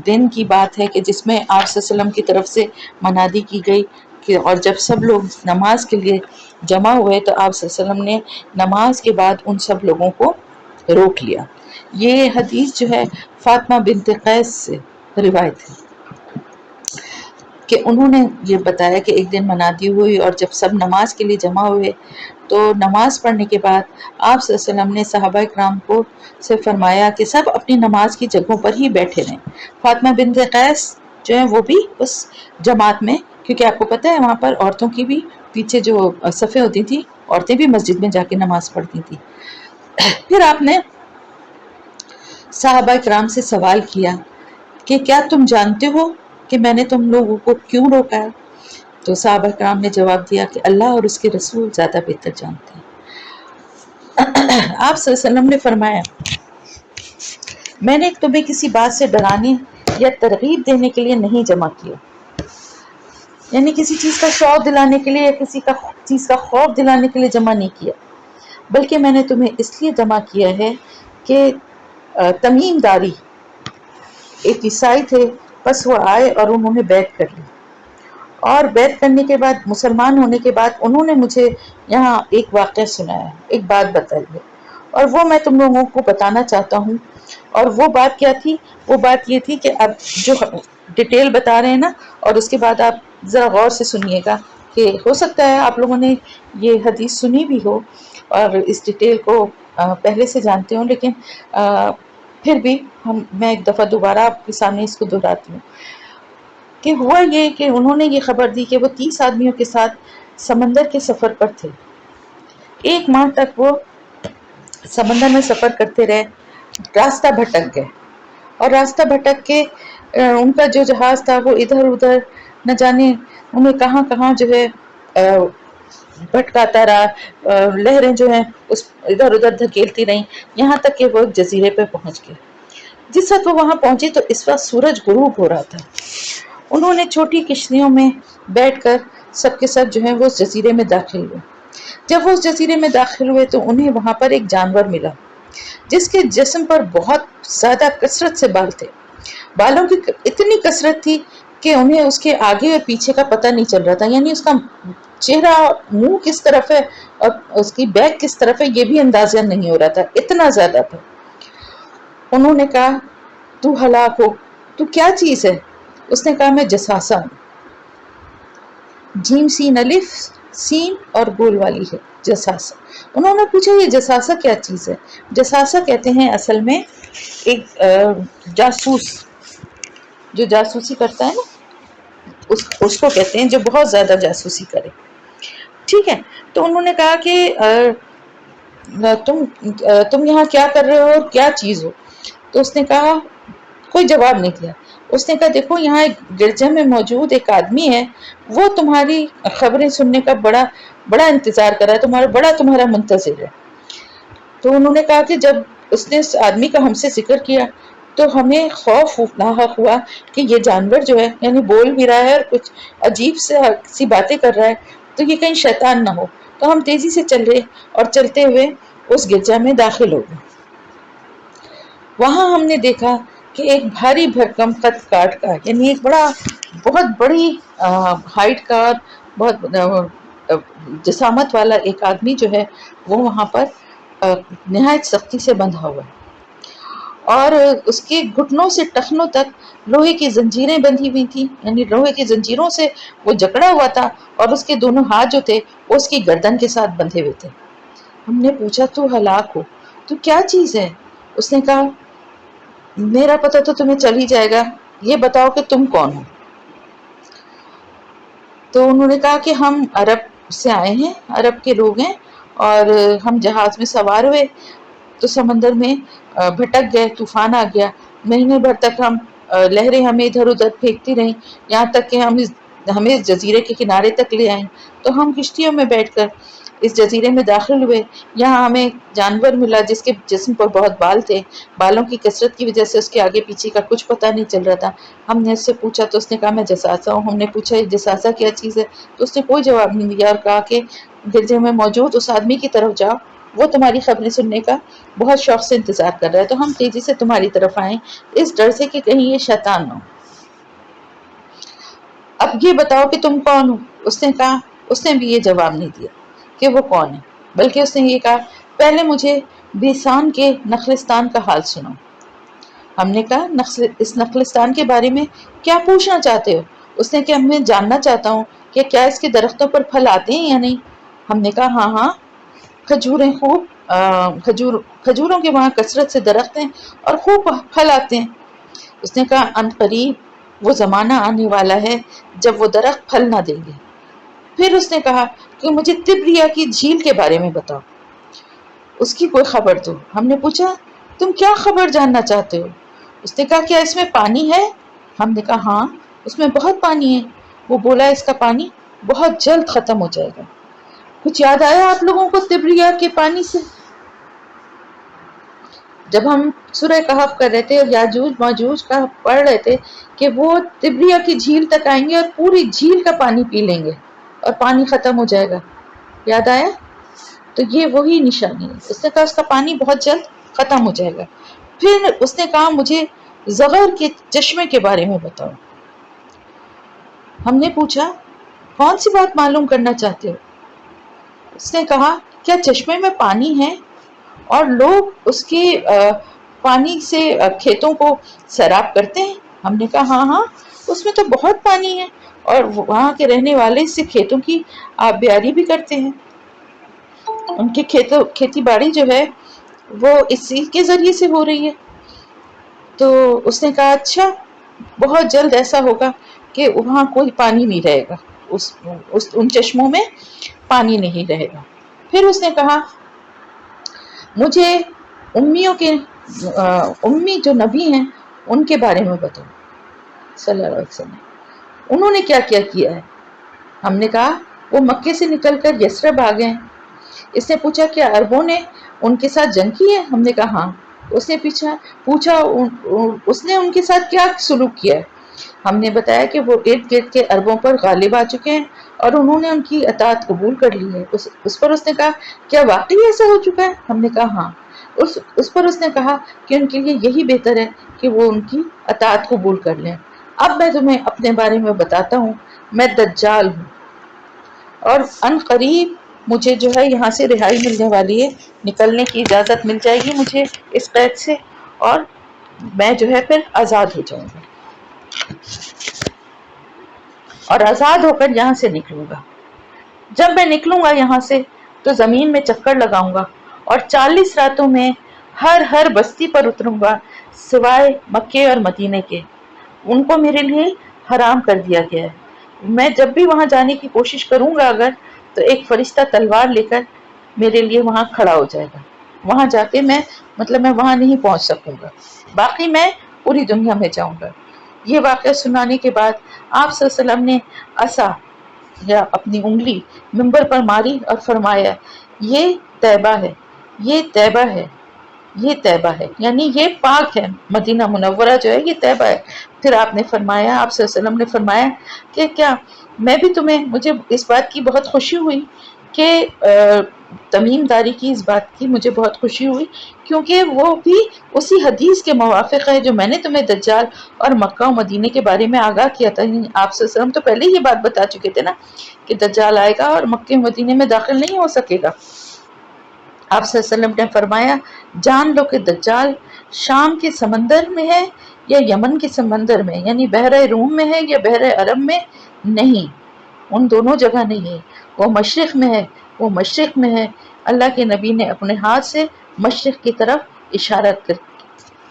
دن کی بات ہے کہ جس میں آپ صلی اللہ علیہ وسلم کی طرف سے منادی کی گئی کہ اور جب سب لوگ نماز کے لیے جمع ہوئے تو آپ صلی اللہ علیہ وسلم نے نماز کے بعد ان سب لوگوں کو روک لیا۔ یہ حدیث جو ہے فاطمہ بنت قیس سے روایت ہے کہ انہوں نے یہ بتایا کہ ایک دن منادی ہوئی اور جب سب نماز کے لیے جمع ہوئے تو نماز پڑھنے کے بعد آپ صلی اللہ علیہ وسلم نے صحابہ کرام کو سے فرمایا کہ سب اپنی نماز کی جگہوں پر ہی بیٹھے رہیں۔ فاطمہ بنت قیس جو ہے وہ بھی اس جماعت میں، کیونکہ آپ کو پتہ ہے وہاں پر عورتوں کی بھی پیچھے جو صفیں ہوتی تھیں، عورتیں بھی مسجد میں جا کے نماز پڑھتی تھیں۔ پھر آپ نے صحابہ کرام سے سوال کیا کہ کیا تم جانتے ہو کہ میں نے تم لوگوں کو کیوں روکا ہے؟ تو صحابہ کرام نے جواب دیا کہ اللہ اور اس کے رسول زیادہ بہتر جانتے ہیں۔ آپ صلی اللہ علیہ وسلم نے فرمایا میں نے تمہیں کسی بات سے ڈرانے یا ترغیب دینے کے لیے نہیں جمع کیا، یعنی کسی چیز کا شوق دلانے کے لیے یا کسی کا چیز کا خوف دلانے کے لیے جمع نہیں کیا، بلکہ میں نے تمہیں اس لیے جمع کیا ہے کہ تمیم داری ایک عیسائی تھے، بس وہ آئے اور انہوں نے بیعت کر لی، اور بیعت کرنے کے بعد مسلمان ہونے کے بعد انہوں نے مجھے یہاں ایک واقعہ سنایا، ایک بات بتائی ہے، اور وہ میں تم لوگوں کو بتانا چاہتا ہوں۔ اور وہ بات کیا تھی؟ وہ بات یہ تھی کہ اب جو ڈیٹیل بتا رہے ہیں نا، اور اس کے بعد آپ ذرا غور سے سنیے گا کہ ہو سکتا ہے آپ لوگوں نے یہ حدیث سنی بھی ہو اور اس ڈیٹیل کو پہلے سے جانتے ہوں، لیکن پھر بھی میں ایک دفعہ دوبارہ آپ کے سامنے اس کو دہراتی ہوں کہ ہوا یہ کہ انہوں نے یہ خبر دی کہ وہ 30 آدمیوں کے ساتھ سمندر کے سفر پر تھے۔ 1 ماہ تک وہ سمندر میں سفر کرتے رہے، راستہ بھٹک گئے، اور راستہ بھٹک کے ان کا جو جہاز تھا وہ ادھر ادھر نہ جانے انہیں کہاں کہاں جو ہے بھٹکاتا رہا، لہریں جو ہیں اس ادھر ادھر دھکیلتی رہیں، یہاں تک کہ وہ ایک جزیرے پہ پہنچ گئے۔ جس وقت وہ وہاں پہنچے تو اس وقت سورج غروب ہو رہا تھا۔ انہوں نے چھوٹی کشتیوں میں بیٹھ کر سب کے سب جو ہیں وہ اس جزیرے میں داخل ہوئے۔ جب وہ اس جزیرے میں داخل ہوئے تو انہیں وہاں پر ایک جانور ملا جس کے جسم پر بہت زیادہ کثرت سے بال تھے، بالوں کی اتنی کثرت تھی کہ انہیں اس کے آگے اور پیچھے کا پتہ نہیں چل رہا تھا، یعنی اس کا چہرہ منہ کس طرف ہے اور اس کی بیک کس طرف ہے یہ بھی اندازہ نہیں ہو رہا تھا، اتنا زیادہ تھا۔ انہوں نے کہا تو ہلاک ہو، تو کیا چیز ہے؟ اس نے کہا میں جساسہ ہوں، جیم سین الف سین اور گول والی ہے جساسہ۔ انہوں نے پوچھا یہ جساسہ کیا چیز ہے؟ جساسہ کہتے ہیں اصل میں ایک جاسوس، جو جاسوسی کرتا ہے نا اس کو کہتے ہیں، جو بہت زیادہ جاسوسی کرے، ٹھیک ہے۔ تو انہوں نے کہا کہ تم یہاں کیا کر رہے ہو اور کیا چیز ہو؟ تو اس نے کہا، کوئی جواب نہیں دیا۔ اس نے کہا دیکھو یہاں ایک گرجا میں موجود ایک آدمی ہے، وہ تمہاری خبریں سننے کا بڑا انتظار کر رہا ہے، تمہارا منتظر ہے۔ تو انہوں نے کہا کہ جب اس نے اس آدمی کا ہم سے ذکر کیا تو ہمیں خوف لاحق ہوا کہ یہ جانور جو ہے یعنی بول بھی رہا ہے اور کچھ عجیب سی باتیں کر رہا ہے، تو یہ کہیں شیطان نہ ہو۔ تو ہم تیزی سے چل رہے اور چلتے ہوئے اس گرجا میں داخل ہو گئے۔ وہاں ہم نے دیکھا کہ ایک بھاری بھرکم قد کاٹ کا، یعنی ایک بہت بڑی ہائٹ کا بہت جسامت والا ایک آدمی جو ہے وہ وہاں پر نہایت سختی سے بندھا ہوا ہے، اور اس کے گھٹنوں سے ٹخنوں تک لوہے کی زنجیریں بندھی ہوئی تھیں، یعنی لوہے کی زنجیروں سے وہ جکڑا ہوا تھا، اور اس کے دونوں ہاتھ جو تھے وہ اس کی گردن کے ساتھ بندھے ہوئے تھے۔ ہم نے پوچھا تو ہلاک ہو تو کیا چیز ہے؟ اس نے کہا میرا پتہ تو تمہیں چل ہی جائے گا، یہ بتاؤ کہ تم کون ہو؟ تو انہوں نے کہا کہ ہم عرب سے آئے ہیں، عرب کے لوگ ہیں، اور ہم جہاز میں سوار ہوئے تو سمندر میں بھٹک گئے، طوفان آ گیا، مہینے بھر تک ہم لہریں ہمیں ادھر ادھر پھینکتی رہیں، یہاں تک کہ ہمیں اس جزیرے کے کنارے تک لے آئیں، تو ہم کشتیوں میں بیٹھ کر اس جزیرے میں داخل ہوئے۔ یہاں ہمیں جانور ملا جس کے جسم پر بہت بال تھے، بالوں کی کثرت کی وجہ سے اس کے آگے پیچھے کا کچھ پتہ نہیں چل رہا تھا۔ ہم نے اس سے پوچھا تو اس نے کہا میں جساسا ہوں۔ ہم نے پوچھا یہ جساسا کیا چیز ہے؟ تو اس نے کوئی جواب نہیں دیا، اور کہا کہ گرجے میں موجود اس آدمی کی طرف جاؤ، وہ تمہاری خبریں سننے کا بہت شوق سے انتظار کر رہا ہے، تو ہم تیزی سے تمہاری طرف آئیں اس ڈر سے کہ کہیں یہ شیطان نہ ہو۔ اب یہ بتاؤ کہ تم کون ہو؟ اس نے کہا، اس نے بھی یہ جواب نہیں دیا کہ وہ کون ہے، بلکہ اس نے یہ کہا پہلے مجھے بیسان کے نخلستان کا حال سنو۔ ہم نے کہا اس نخلستان کے بارے میں کیا پوچھنا چاہتے ہو؟ اس نے کہا میں جاننا چاہتا ہوں کہ کیا اس کے درختوں پر پھل آتے ہیں یا نہیں۔ ہم نے کہا ہاں ہاں، کھجوریں خوب کھجوروں کے وہاں کثرت سے درخت ہیں اور خوب پھل آتے ہیں۔ اس نے کہا ان قریب وہ زمانہ آنے والا ہے جب وہ درخت پھل نہ دیں گے۔ پھر اس نے کہا کہ مجھے تبریا کی جھیل کے بارے میں بتاؤ، اس کی کوئی خبر دو۔ ہم نے پوچھا تم کیا خبر جاننا چاہتے ہو؟ اس نے کہا کیا اس میں پانی ہے؟ ہم نے کہا ہاں اس میں بہت پانی ہے۔ وہ بولا اس کا پانی بہت جلد ختم ہو جائے گا۔ کچھ یاد آیا آپ لوگوں کو تبریا کے پانی سے؟ جب ہم سورہ کہف کر رہے تھے اور یاجوج ماجوج کا پڑھ رہے تھے کہ وہ تبریا کی جھیل تک آئیں گے اور پوری جھیل کا پانی پی لیں گے اور پانی ختم ہو جائے گا، یاد آیا؟ تو یہ وہی نشانی ہے۔ اس نے کہا اس کا پانی بہت جلد ختم ہو جائے گا۔ پھر اس نے کہا مجھے زغر کے چشمے کے بارے میں بتاؤ۔ ہم نے پوچھا کون سی بات معلوم کرنا چاہتے ہو؟ اس نے کہا کیا چشمے میں پانی ہے اور لوگ اس کے پانی سے کھیتوں کو سیراب کرتے ہیں؟ ہم نے کہا ہاں ہاں اس میں تو بہت پانی ہے، اور وہاں کے رہنے والے اس سے کھیتوں کی آبیاری بھی کرتے ہیں، ان کی کھیتی باڑی جو ہے وہ اسی کے ذریعے سے ہو رہی ہے۔ تو اس نے کہا اچھا بہت جلد ایسا ہوگا کہ وہاں کوئی پانی نہیں رہے گا، ان چشموں میں پانی نہیں رہے گا۔ پھر اس نے کہا مجھے امی جو نبی ہیں ان کے بارے میں بتاؤ صلی اللہ علیہ وسلم، انہوں نے کیا کیا کیا ہے؟ ہم نے کہا وہ مکے سے نکل کر یثرب آ گئے۔ اس نے پوچھا کیا عربوں نے ان کے ساتھ جنگ کی ہے؟ ہم نے کہا ہاں۔ اس نے پوچھا اس نے ان کے ساتھ کیا سلوک کیا ہے؟ ہم نے بتایا کہ وہ ارد گرد کے عربوں پر غالب آ چکے ہیں اور انہوں نے ان کی اطاعت قبول کر لی ہے۔ اس پر اس نے کہا کیا واقعی ایسا ہو چکا ہے؟ ہم نے کہا ہاں۔ اس پر اس نے کہا کہ ان کے لیے یہی بہتر ہے کہ وہ ان کی اطاعت قبول کر لیں۔ اب میں تمہیں اپنے بارے میں بتاتا ہوں، میں دجال ہوں، اور ان قریب مجھے جو ہے یہاں سے رہائی ملنے والی ہے، نکلنے کی اجازت مل جائے گی مجھے اس قید سے، اور میں جو ہے پھر آزاد ہو جاؤں گا، اور آزاد ہو کر یہاں سے نکلوں گا۔ جب میں نکلوں گا یہاں سے تو زمین میں چکر لگاؤں گا اور 40 راتوں میں ہر بستی پر اتروں گا سوائے مکے اور مدینے کے، ان کو میرے لیے حرام کر دیا گیا ہے۔ میں جب بھی وہاں جانے کی کوشش کروں گا اگر، تو ایک فرشتہ تلوار لے کر میرے لیے وہاں کھڑا ہو جائے گا، وہاں جا کے میں وہاں نہیں پہنچ سکوں گا، باقی میں پوری دنیا میں جاؤں گا۔ یہ واقعہ سنانے کے بعد آپ صلی اللہ علیہ وسلم نے عصا یا اپنی انگلی منبر پر ماری اور فرمایا یہ طیبہ ہے، یہ طیبہ ہے، یہ طیبہ ہے، یعنی یہ پاک ہے، مدینہ منورہ جو ہے یہ طیبہ ہے۔ پھر آپ نے فرمایا، آپ صلی اللہ علیہ وسلم نے فرمایا کہ کیا میں بھی مجھے اس بات کی بہت خوشی ہوئی کہ تمیم داری کی اس بات کی مجھے بہت خوشی ہوئی، کیونکہ وہ بھی اسی حدیث کے موافق ہے جو میں نے تمہیں دجال اور مکہ و مدینے کے بارے میں آگاہ کیا تھا۔ آپ صلی اللہ علیہ وسلم تو پہلے یہ بات بتا چکے تھے نا کہ دجال آئے گا اور مکہ و مدینے میں داخل نہیں ہو سکے گا۔ آپ صلی اللہ علیہ وسلم نے فرمایا جان لو کہ دجال شام کے سمندر میں ہے یا یمن کے سمندر میں، یعنی بحر روم میں ہے یا بحر عرب میں نہیں، ان دونوں جگہ نہیں ہے، وہ مشرق میں ہے، وہ مشرق میں ہے۔ اللہ کے نبی نے اپنے ہاتھ سے مشرق کی طرف اشارت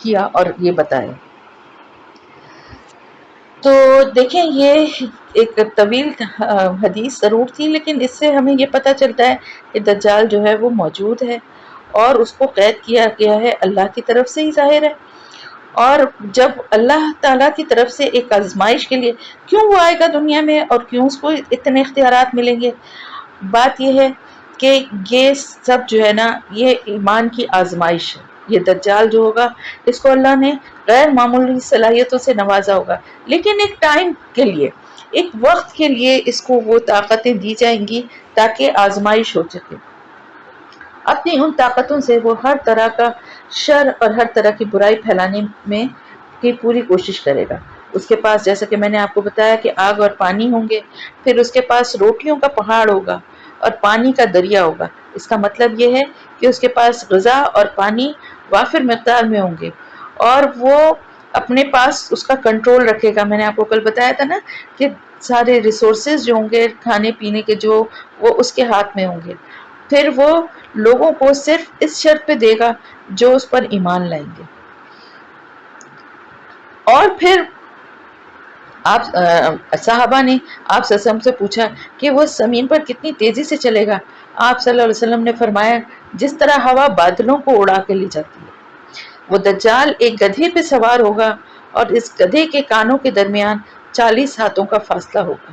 کیا اور یہ بتایا۔ تو دیکھیں یہ ایک طویل حدیث ضرور تھی، لیکن اس سے ہمیں یہ پتہ چلتا ہے کہ دجال جو ہے وہ موجود ہے اور اس کو قید کیا گیا ہے اللہ کی طرف سے ہی ظاہر ہے۔ اور جب اللہ تعالیٰ کی طرف سے ایک آزمائش کے لیے کیوں وہ آئے گا دنیا میں اور کیوں اس کو اتنے اختیارات ملیں گے، بات یہ ہے کہ یہ سب جو ہے نا یہ ایمان کی آزمائش ہے۔ یہ دجال جو ہوگا اس کو اللہ نے غیر معمولی صلاحیتوں سے نوازا ہوگا، لیکن ایک ٹائم کے لیے، ایک وقت کے لیے اس کو وہ طاقتیں دی جائیں گی تاکہ آزمائش ہو سکے۔ اپنی ان طاقتوں سے وہ ہر طرح کا شر اور ہر طرح کی برائی پھیلانے میں کی پوری کوشش کرے گا۔ اس کے پاس جیسا کہ میں نے آپ کو بتایا کہ آگ اور پانی ہوں گے، پھر اس کے پاس روٹیوں کا پہاڑ ہوگا اور پانی کا دریا ہوگا۔ اس کا مطلب یہ ہے کہ اس کے پاس غذا اور پانی وافر مقدار میں ہوں گے، اور وہ اپنے پاس اس کا کنٹرول رکھے گا۔ میں نے آپ کو کل بتایا تھا نا کہ سارے ریسورسز جو ہوں گے کھانے پینے کے جو وہ اس کے ہاتھ میں ہوں گے۔ پھر وہ لوگوں کو صرف اس شرط پہ دے گا جو اس پر ایمان لائیں گے۔ اور پھر آپ صحابہ نے آپ صلی اللہ علیہ وسلم سے پوچھا کہ وہ زمین پر کتنی تیزی سے چلے گا۔ آپ صلی اللہ علیہ وسلم نے فرمایا جس طرح ہوا بادلوں کو اڑا کے لے جاتی ہے۔ وہ دجال ایک گدھے پہ سوار ہوگا اور اس گدھے کے کانوں کے درمیان 40 ہاتھوں کا فاصلہ ہوگا۔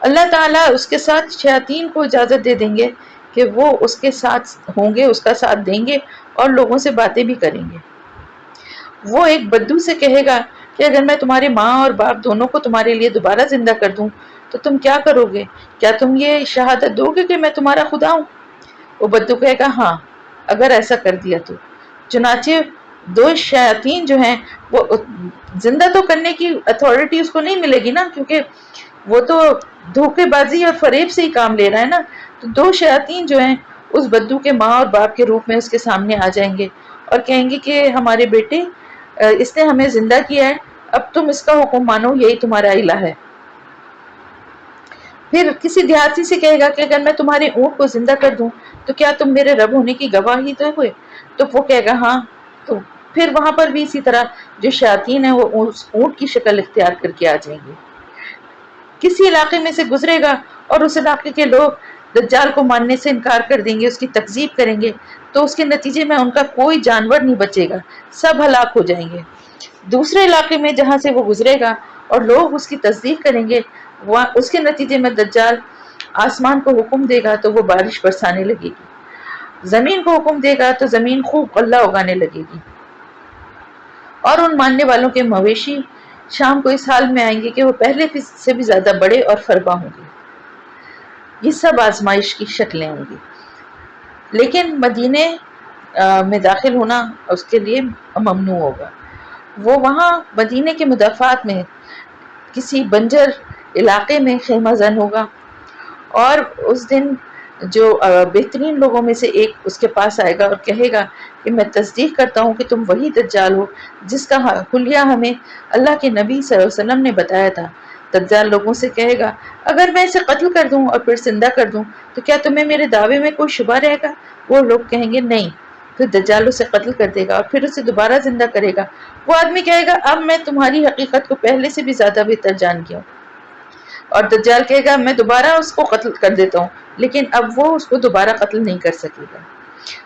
اللہ تعالیٰ اس کے ساتھ شیاطین کو اجازت دے دیں گے کہ وہ اس کے ساتھ ہوں گے، اس کا ساتھ دیں گے اور لوگوں سے باتیں بھی کریں گے۔ وہ ایک بدو سے کہے گا کہ اگر میں تمہارے ماں اور باپ دونوں کو تمہارے لیے دوبارہ زندہ کر دوں تو تم کیا کرو گے؟ کیا تم یہ شہادت دو گے کہ میں تمہارا خدا ہوں؟ وہ بدو کہے گا ہاں، اگر ایسا کر دیا تو۔ چنانچہ دو شیاطین جو ہیں وہ زندہ تو کرنے کی اتھارٹی اس کو نہیں ملے گی نا، کیونکہ وہ تو دھوکے بازی اور فریب سے ہی کام لے رہا ہے نا۔ تو دو شیاطین جو ہیں اس بدو کے ماں اور باپ کے روپ میں اس کے سامنے آ جائیں گے اور کہیں گے کہ ہمارے بیٹے اس نے ہمیں زندہ کیا ہے، اب تم اس کا حکم مانو، یہی تمہارا الہ ہے۔ پھر کسی دیہاتی سے کہے گا کہ اگر میں تمہارے اونٹ کو زندہ کر دوں تو کیا تم میرے رب ہونے کی گواہی دو گے؟ تو وہ کہے گا ہاں۔ تو پھر وہاں پر بھی اسی طرح جو شیاطین ہیں وہ اس اونٹ کی شکل اختیار کر کے آ جائیں گے۔ کسی علاقے میں سے گزرے گا اور اس علاقے کے لوگ دجال کو ماننے سے انکار کر دیں گے، اس کی تکذیب کریں گے، تو اس کے نتیجے میں ان کا کوئی جانور نہیں بچے گا، سب ہلاک ہو جائیں گے۔ دوسرے علاقے میں جہاں سے وہ گزرے گا اور لوگ اس کی تصدیق کریں گے، اس کے نتیجے میں دجال آسمان کو حکم دے گا تو وہ بارش برسانے لگے گی، زمین کو حکم دے گا تو زمین خوب غلہ اگانے لگے گی، اور ان ماننے والوں کے مویشی شام کو اس حال میں آئیں گے کہ وہ پہلے سے بھی زیادہ بڑے اور فربا ہوں گے۔ یہ سب آزمائش کی شکلیں ہوں گی، لیکن مدینے میں داخل ہونا اس کے لیے ممنوع ہوگا۔ وہ وہاں مدینے کے مدافعات میں کسی بنجر علاقے میں خیمہ زن ہوگا، اور اس دن جو بہترین لوگوں میں سے ایک اس کے پاس آئے گا اور کہے گا کہ میں تصدیق کرتا ہوں کہ تم وہی دجال ہو جس کا حلیہ ہمیں اللہ کے نبی صلی اللہ علیہ وسلم نے بتایا تھا۔ دجال لوگوں سے کہے گا اگر میں اسے قتل کر دوں اور پھر زندہ کر دوں تو کیا تمہیں میرے دعوے میں کوئی شبہ رہے گا؟ وہ لوگ کہیں گے نہیں۔ پھر دجال اسے قتل کر دے گا اور پھر اسے دوبارہ زندہ کرے گا۔ وہ آدمی کہے گا اب میں تمہاری حقیقت کو پہلے سے بھی زیادہ بہتر جان گیا ہوں، اور دجال کہے گا میں دوبارہ اس کو قتل کر دیتا ہوں، لیکن اب وہ اس کو دوبارہ قتل نہیں کر سکے گا۔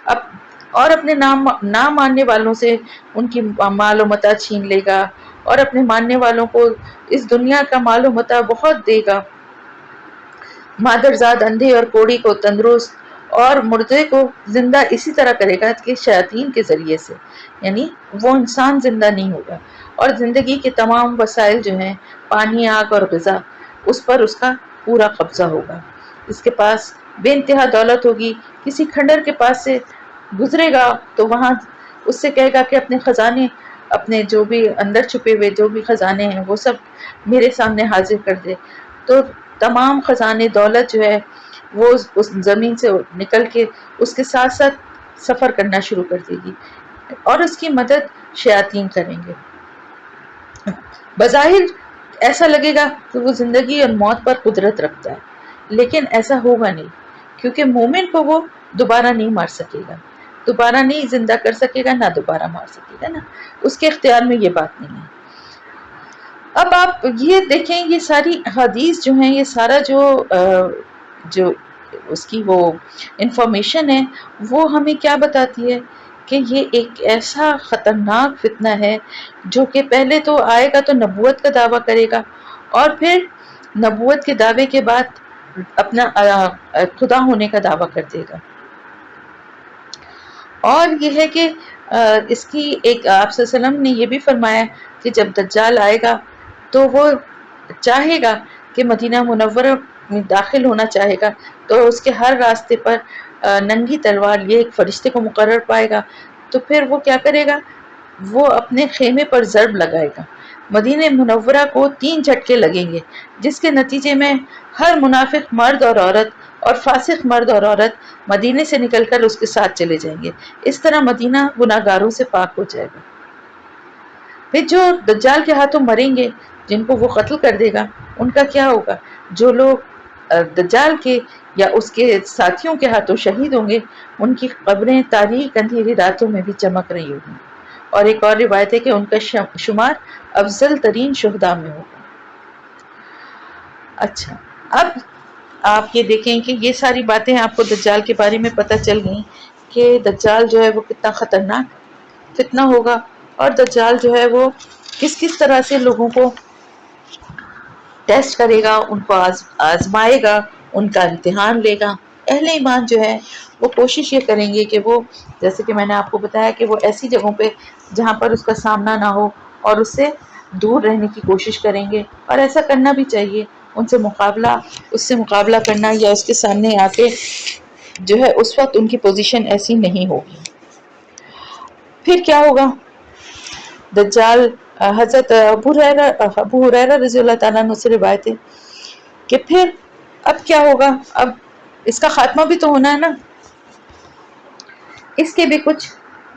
اب اور اپنے نہ ماننے والوں سے ان کی مال و متاع چھین لے گا، اور اپنے ماننے والوں کو اس دنیا کا مال و متاع بہت دے گا، مادرزاد اندھے اور کوڑی کو تندرست اور مردے کو زندہ اسی طرح کرے گا کہ شیاطین کے ذریعے سے، یعنی وہ انسان زندہ نہیں ہوگا، اور زندگی کے تمام وسائل جو ہیں پانی، آگ اور غذا، اس پر اس کا پورا قبضہ ہوگا۔ اس کے پاس بے انتہا دولت ہوگی، کسی کھنڈر کے پاس سے گزرے گا تو وہاں اس سے کہے گا کہ اپنے خزانے، اپنے جو بھی اندر چھپے ہوئے جو بھی خزانے ہیں وہ سب میرے سامنے حاضر کر دے، تو تمام خزانے دولت جو ہے وہ اس زمین سے نکل کے اس کے ساتھ ساتھ سفر کرنا شروع کر دے گی، اور اس کی مدد شیاطین کریں گے۔ بظاہر ایسا لگے گا کہ وہ زندگی اور موت پر قدرت رکھتا ہے، لیکن ایسا ہوگا نہیں، کیونکہ مومن کو وہ دوبارہ نہیں مار سکے گا، دوبارہ نہیں زندہ کر سکے گا، نہ دوبارہ مار سکے گا، نا اس کے اختیار میں یہ بات نہیں ہے۔ اب آپ یہ دیکھیں، یہ ساری حدیث جو ہیں، یہ سارا جو اس کی وہ انفارمیشن ہے وہ ہمیں کیا بتاتی ہے کہ یہ ایک ایسا خطرناک فتنہ ہے جو کہ پہلے تو آئے گا تو نبوت کا دعویٰ کرے گا، اور پھر نبوت کے دعوے کے بعد اپنا خدا ہونے کا دعویٰ کر دے گا۔ اور یہ ہے کہ اس کی ایک آپ صلی اللہ علیہ وسلم نے یہ بھی فرمایا کہ جب دجال آئے گا تو وہ چاہے گا کہ مدینہ منورہ میں داخل ہونا چاہے گا، تو اس کے ہر راستے پر ننگی تلوار یہ ایک فرشتے کو مقرر پائے گا، تو پھر وہ کیا کرے گا، وہ اپنے خیمے پر ضرب لگائے گا، مدینہ منورہ کو 3 جھٹکے لگیں گے، جس کے نتیجے میں ہر منافق مرد اور عورت اور فاسق مرد اور عورت مدینے سے نکل کر اس کے ساتھ چلے جائیں گے، اس طرح مدینہ گناہگاروں سے پاک ہو جائے گا۔ پھر جو دجال کے ہاتھوں مریں گے، جن کو وہ قتل کر دے گا، ان کا کیا ہوگا؟ جو لوگ دجال کے یا اس کے ساتھیوں کے ہاتھوں شہید ہوں گے، ان کی قبریں تاریک اندھیری راتوں میں بھی چمک رہی ہوں گی، اور ایک اور روایت ہے کہ ان کا شمار افضل ترین شہداء میں ہوگا۔ اچھا، اب آپ یہ دیکھیں کہ یہ ساری باتیں آپ کو دجال کے بارے میں پتہ چل گئیں کہ دجال جو ہے وہ کتنا خطرناک فتنہ ہوگا، اور دجال جو ہے وہ کس کس طرح سے لوگوں کو ٹیسٹ کرے گا، ان کو آزمائے گا، ان کا امتحان لے گا۔ اہل ایمان جو ہے وہ کوشش یہ کریں گے کہ وہ، جیسے کہ میں نے آپ کو بتایا کہ وہ ایسی جگہوں پہ جہاں پر اس کا سامنا نہ ہو اور اس سے دور رہنے کی کوشش کریں گے، اور ایسا کرنا بھی چاہیے، اس سے مقابلہ کرنا یا اس کے سامنے آ کے جو ہے اس وقت ان کی پوزیشن ایسی نہیں ہوگی۔ پھر کیا ہوگا؟ دجال، حضرت ابو ہریرہ رضی اللہ تعالیٰ عنہ سے روایت ہے کہ پھر اب کیا ہوگا، اب اس کا خاتمہ بھی تو ہونا ہے نا، اس کے بھی کچھ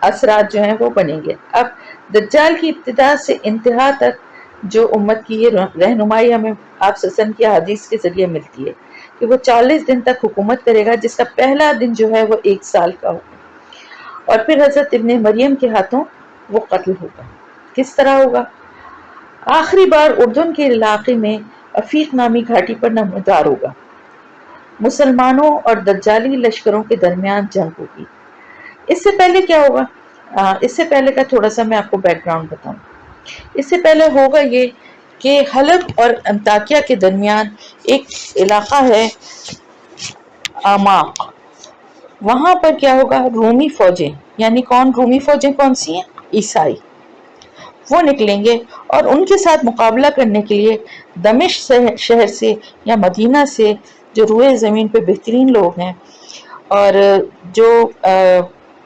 اثرات جو ہیں وہ بنیں گے۔ اب دجال کی ابتدا سے انتہا تک جو امت کی یہ رہنمائی ہمیں آپ سسن کی حدیث کے ذریعے ملتی ہے کہ وہ 40 دن تک حکومت کرے گا، جس کا پہلا دن جو ہے وہ 1 سال کا ہوگا، اور پھر حضرت ابن مریم کے ہاتھوں وہ قتل ہوگا۔ کس طرح ہوگا؟ آخری بار اردن کے علاقے میں عفیق نامی گھاٹی پر نمودار ہوگا، مسلمانوں اور دجالی لشکروں کے درمیان جنگ ہوگی۔ اس سے پہلے کیا ہوگا؟ اس سے پہلے کا تھوڑا سا میں آپ کو بیک گراؤنڈ بتاؤں۔ اس سے پہلے ہوگا یہ کہ حلب اور انطاکیہ کے درمیان ایک علاقہ ہے آماق، وہاں پر کیا ہوگا، رومی فوجیں، یعنی کون رومی فوجیں کون سی ہیں؟ عیسائی، وہ نکلیں گے، اور ان کے ساتھ مقابلہ کرنے کے لیے دمشق شہر سے یا مدینہ سے جو روئے زمین پہ بہترین لوگ ہیں، اور جو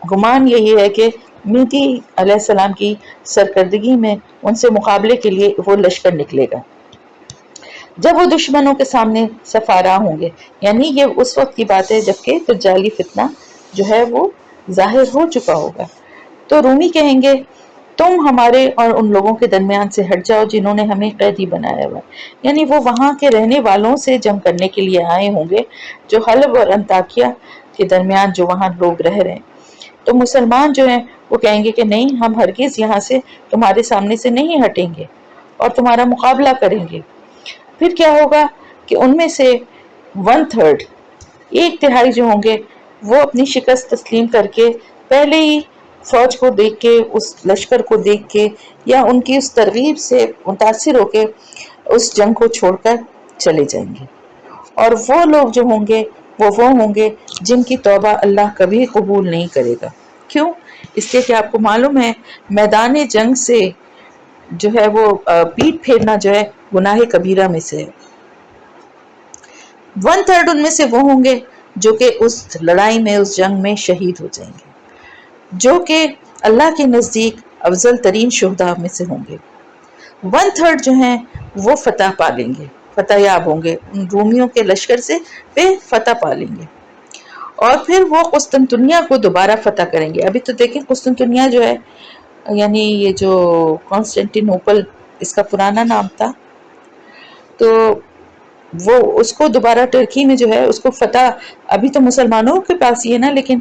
گمان یہی ہے کہ مہدی علیہ السلام کی سرکردگی میں ان سے مقابلے کے لیے وہ لشکر نکلے گا، جب وہ دشمنوں کے سامنے سفارا ہوں گے، یعنی یہ اس وقت کی بات ہے جبکہ دجالی فتنہ جو ہے وہ ظاہر ہو چکا ہوگا۔ تو رومی کہیں گے تم ہمارے اور ان لوگوں کے درمیان سے ہٹ جاؤ جنہوں نے ہمیں قیدی بنایا ہوا، یعنی وہ وہاں کے رہنے والوں سے جنگ کرنے کے لیے آئے ہوں گے جو حلب اور انطاکیہ کے درمیان جو وہاں لوگ رہ رہے ہیں۔ تو مسلمان جو ہیں وہ کہیں گے کہ نہیں، ہم ہرگز یہاں سے تمہارے سامنے سے نہیں ہٹیں گے اور تمہارا مقابلہ کریں گے۔ پھر کیا ہوگا کہ ان میں سے 1/3، 1/3 جو ہوں گے وہ اپنی شکست تسلیم کر کے پہلے ہی فوج کو دیکھ کے، اس لشکر کو دیکھ کے یا ان کی اس ترغیب سے متاثر ہو کے اس جنگ کو چھوڑ کر چلے جائیں گے، اور وہ لوگ جو ہوں گے وہ ہوں گے جن کی توبہ اللہ کبھی قبول نہیں کرے گا۔ کیوں؟ اس لیے کہ آپ کو معلوم ہے میدان جنگ سے جو ہے وہ پیٹ پھیرنا جو ہے گناہ کبیرہ میں سے ہے۔ 1/3 ان میں سے وہ ہوں گے جو کہ اس لڑائی میں اس جنگ میں شہید ہو جائیں گے، جو کہ اللہ کے نزدیک افضل ترین شہداء میں سے ہوں گے۔ 1/3 جو ہیں وہ فتح پا لیں گے، فتح یاب ہوں گے، ان رومیوں کے لشکر سے پہ فتح پا لیں گے، اور پھر وہ قسطنطنیہ کو دوبارہ فتح کریں گے۔ ابھی تو دیکھیں قسطنطنیہ جو ہے، یعنی یہ جو کانسٹینٹینوپل اس کا پرانا نام تھا، تو وہ اس کو دوبارہ ترکی میں جو ہے اس کو فتح، ابھی تو مسلمانوں کے پاس ہی ہے نا، لیکن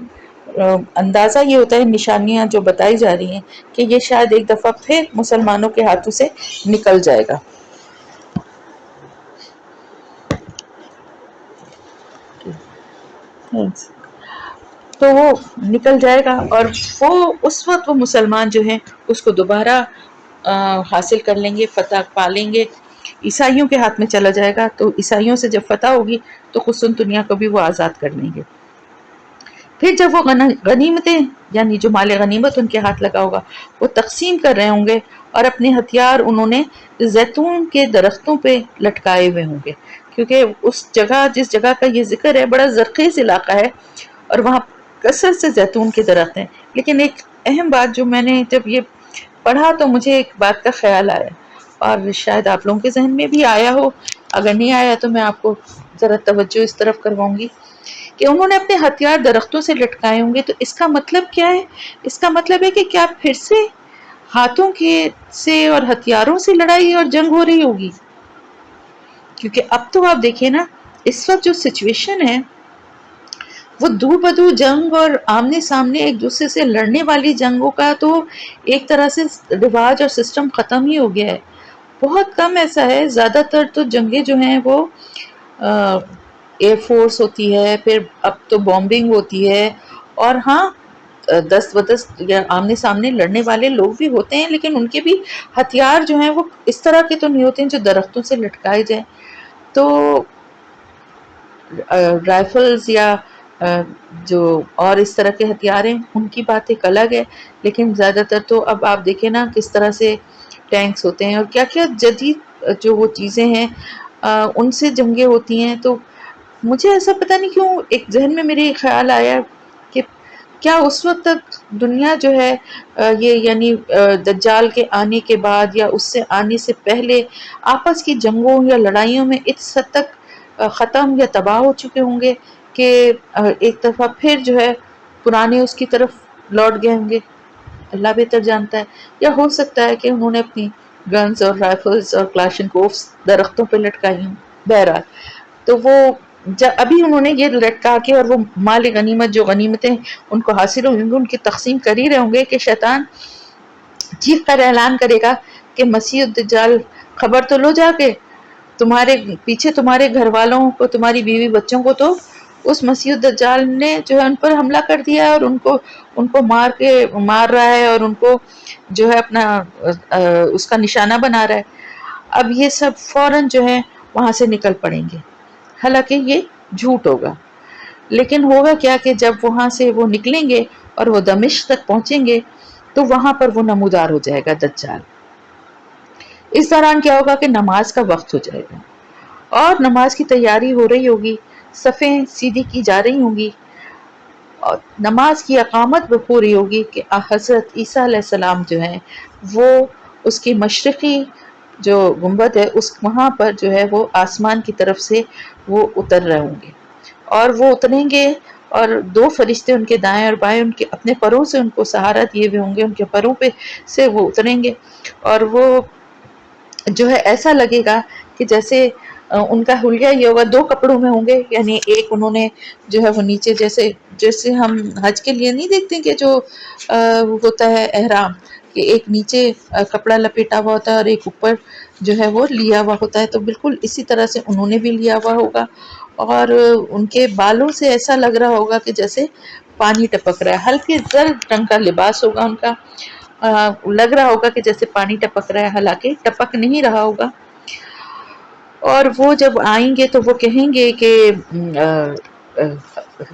اندازہ یہ ہوتا ہے، نشانیاں جو بتائی جا رہی ہیں کہ یہ شاید ایک دفعہ پھر مسلمانوں کے ہاتھوں سے نکل جائے گا۔ تو وہ نکل جائے گا، اور وہ اس وقت وہ مسلمان جو ہیں اس کو دوبارہ حاصل کر لیں گے، فتح پا لیں گے، عیسائیوں کے ہاتھ میں چلا جائے گا، تو عیسائیوں سے جب فتح ہوگی تو قسطنطنیہ کو بھی وہ آزاد کر لیں گے۔ پھر جب وہ غنیمتیں، یعنی جو مال غنیمت ان کے ہاتھ لگا ہوگا، وہ تقسیم کر رہے ہوں گے، اور اپنے ہتھیار انہوں نے زیتون کے درختوں پہ لٹکائے ہوئے ہوں گے، کیونکہ اس جگہ، جس جگہ کا یہ ذکر ہے، بڑا زرخیز علاقہ ہے، اور وہاں کثرت سے زیتون کے درخت ہیں۔ لیکن ایک اہم بات جو میں نے جب یہ پڑھا تو مجھے ایک بات کا خیال آیا، اور شاید آپ لوگوں کے ذہن میں بھی آیا ہو، اگر نہیں آیا تو میں آپ کو ذرا توجہ اس طرف کرواؤں گی کہ انہوں نے اپنے ہتھیار درختوں سے لٹکائے ہوں گے۔ تو اس کا مطلب کیا ہے؟ اس کا مطلب ہے کہ کیا پھر سے ہاتھوں کے سے اور ہتھیاروں سے لڑائی اور جنگ ہو رہی ہوگی؟ کیونکہ اب تو آپ دیکھیں نا، اس وقت جو سچویشن ہے وہ دو بدو جنگ اور آمنے سامنے ایک دوسرے سے لڑنے والی جنگوں کا تو ایک طرح سے رواج اور سسٹم ختم ہی ہو گیا ہے۔ بہت کم ایسا ہے، زیادہ تر تو جنگیں جو ہیں وہ ایئر فورس ہوتی ہے، پھر اب تو بومبنگ ہوتی ہے، اور ہاں دست بدست یا آمنے سامنے لڑنے والے لوگ بھی ہوتے ہیں، لیکن ان کے بھی ہتھیار جو ہیں وہ اس طرح کے تو نہیں ہوتے ہیں جو درختوں سے لٹکائے جائیں۔ تو رائفلز یا جو اور اس طرح کے ہتھیار ہیں ان کی بات ایک الگ ہے، لیکن زیادہ تر تو اب آپ دیکھیں نا کس طرح سے ٹینکس ہوتے ہیں اور کیا کیا جدید جو وہ چیزیں ہیں ان سے جنگیں ہوتی ہیں۔ تو مجھے ایسا پتہ نہیں کیوں ایک ذہن میں میرے خیال آیا کہ کیا اس وقت تک دنیا جو ہے یہ یعنی دجال کے آنے کے بعد یا اس سے آنے سے پہلے آپس کی جنگوں یا لڑائیوں میں اس حد تک ختم یا تباہ ہو چکے ہوں گے کہ ایک دفعہ پھر جو ہے پرانے اس کی طرف لوٹ گئے ہوں گے؟ اللہ بہتر جانتا ہے، یا ہو سکتا ہے کہ انہوں نے اپنی گنز اور رائفلز اور کلاشنکوفز درختوں پہ لٹکائی ہوں۔ بہرحال تو وہ ابھی انہوں نے یہ لٹکا کے اور وہ مال غنیمت جو غنیمتیں ان کو حاصل ہوں گی ان کی تقسیم کر ہی رہے ہوں گے کہ شیطان چیخ کر اعلان کرے گا کہ مسیح الدجال خبر تو لو، جا کے تمہارے پیچھے تمہارے گھر والوں کو، تمہاری بیوی بچوں کو تو اس مسیح الدجال نے جو ہے ان پر حملہ کر دیا ہے، اور ان کو مار رہا ہے، اور ان کو جو ہے اپنا اس کا نشانہ بنا رہا ہے۔ اب یہ سب فوراً جو ہے وہاں سے نکل پڑیں گے، حالانکہ یہ جھوٹ ہوگا، لیکن ہوگا کیا کہ جب وہاں سے وہ نکلیں گے اور وہ دمشق تک پہنچیں گے تو وہاں پر وہ نمودار ہو جائے گا دجال۔ اس دوران کیا ہوگا کہ نماز کا وقت ہو جائے گا، اور نماز کی تیاری ہو رہی ہوگی، صفیں سیدھی کی جا رہی ہوں گی، اور نماز کی اقامت ہو رہی ہوگی کہ حضرت عیسیٰ علیہ السلام جو ہیں وہ اس کی مشرقی جو گنبد ہے اس وہاں پر جو ہے وہ آسمان کی طرف سے وہ اتر رہے ہوں گے، اور وہ اتریں گے، اور دو فرشتے ان کے دائیں اور بائیں ان کے اپنے پروں سے ان کو سہارا دیے ہوئے ہوں گے، ان کے پروں پہ سے وہ اتریں گے، اور وہ جو ہے ایسا لگے گا کہ جیسے ان کا حلیہ یہ ہوگا، دو کپڑوں میں ہوں گے، یعنی ایک انہوں نے جو ہے وہ نیچے جیسے ہم حج کے لیے نہیں دیکھتے کہ جو ہوتا ہے احرام، کہ ایک نیچے کپڑا لپیٹا ہوا ہوتا ہے اور ایک اوپر جو ہے وہ لیا ہوا ہوتا ہے، تو بالکل اسی طرح سے انہوں نے بھی لیا ہوا ہوگا، اور ان کے بالوں سے ایسا لگ رہا ہوگا کہ جیسے پانی ٹپک رہا ہے، ہلکے زرد رنگ کا لباس ہوگا ان کا، لگ رہا ہوگا کہ جیسے پانی ٹپک رہا ہے، حالانکہ ٹپک نہیں رہا ہوگا۔ اور وہ جب آئیں گے تو وہ کہیں گے کہ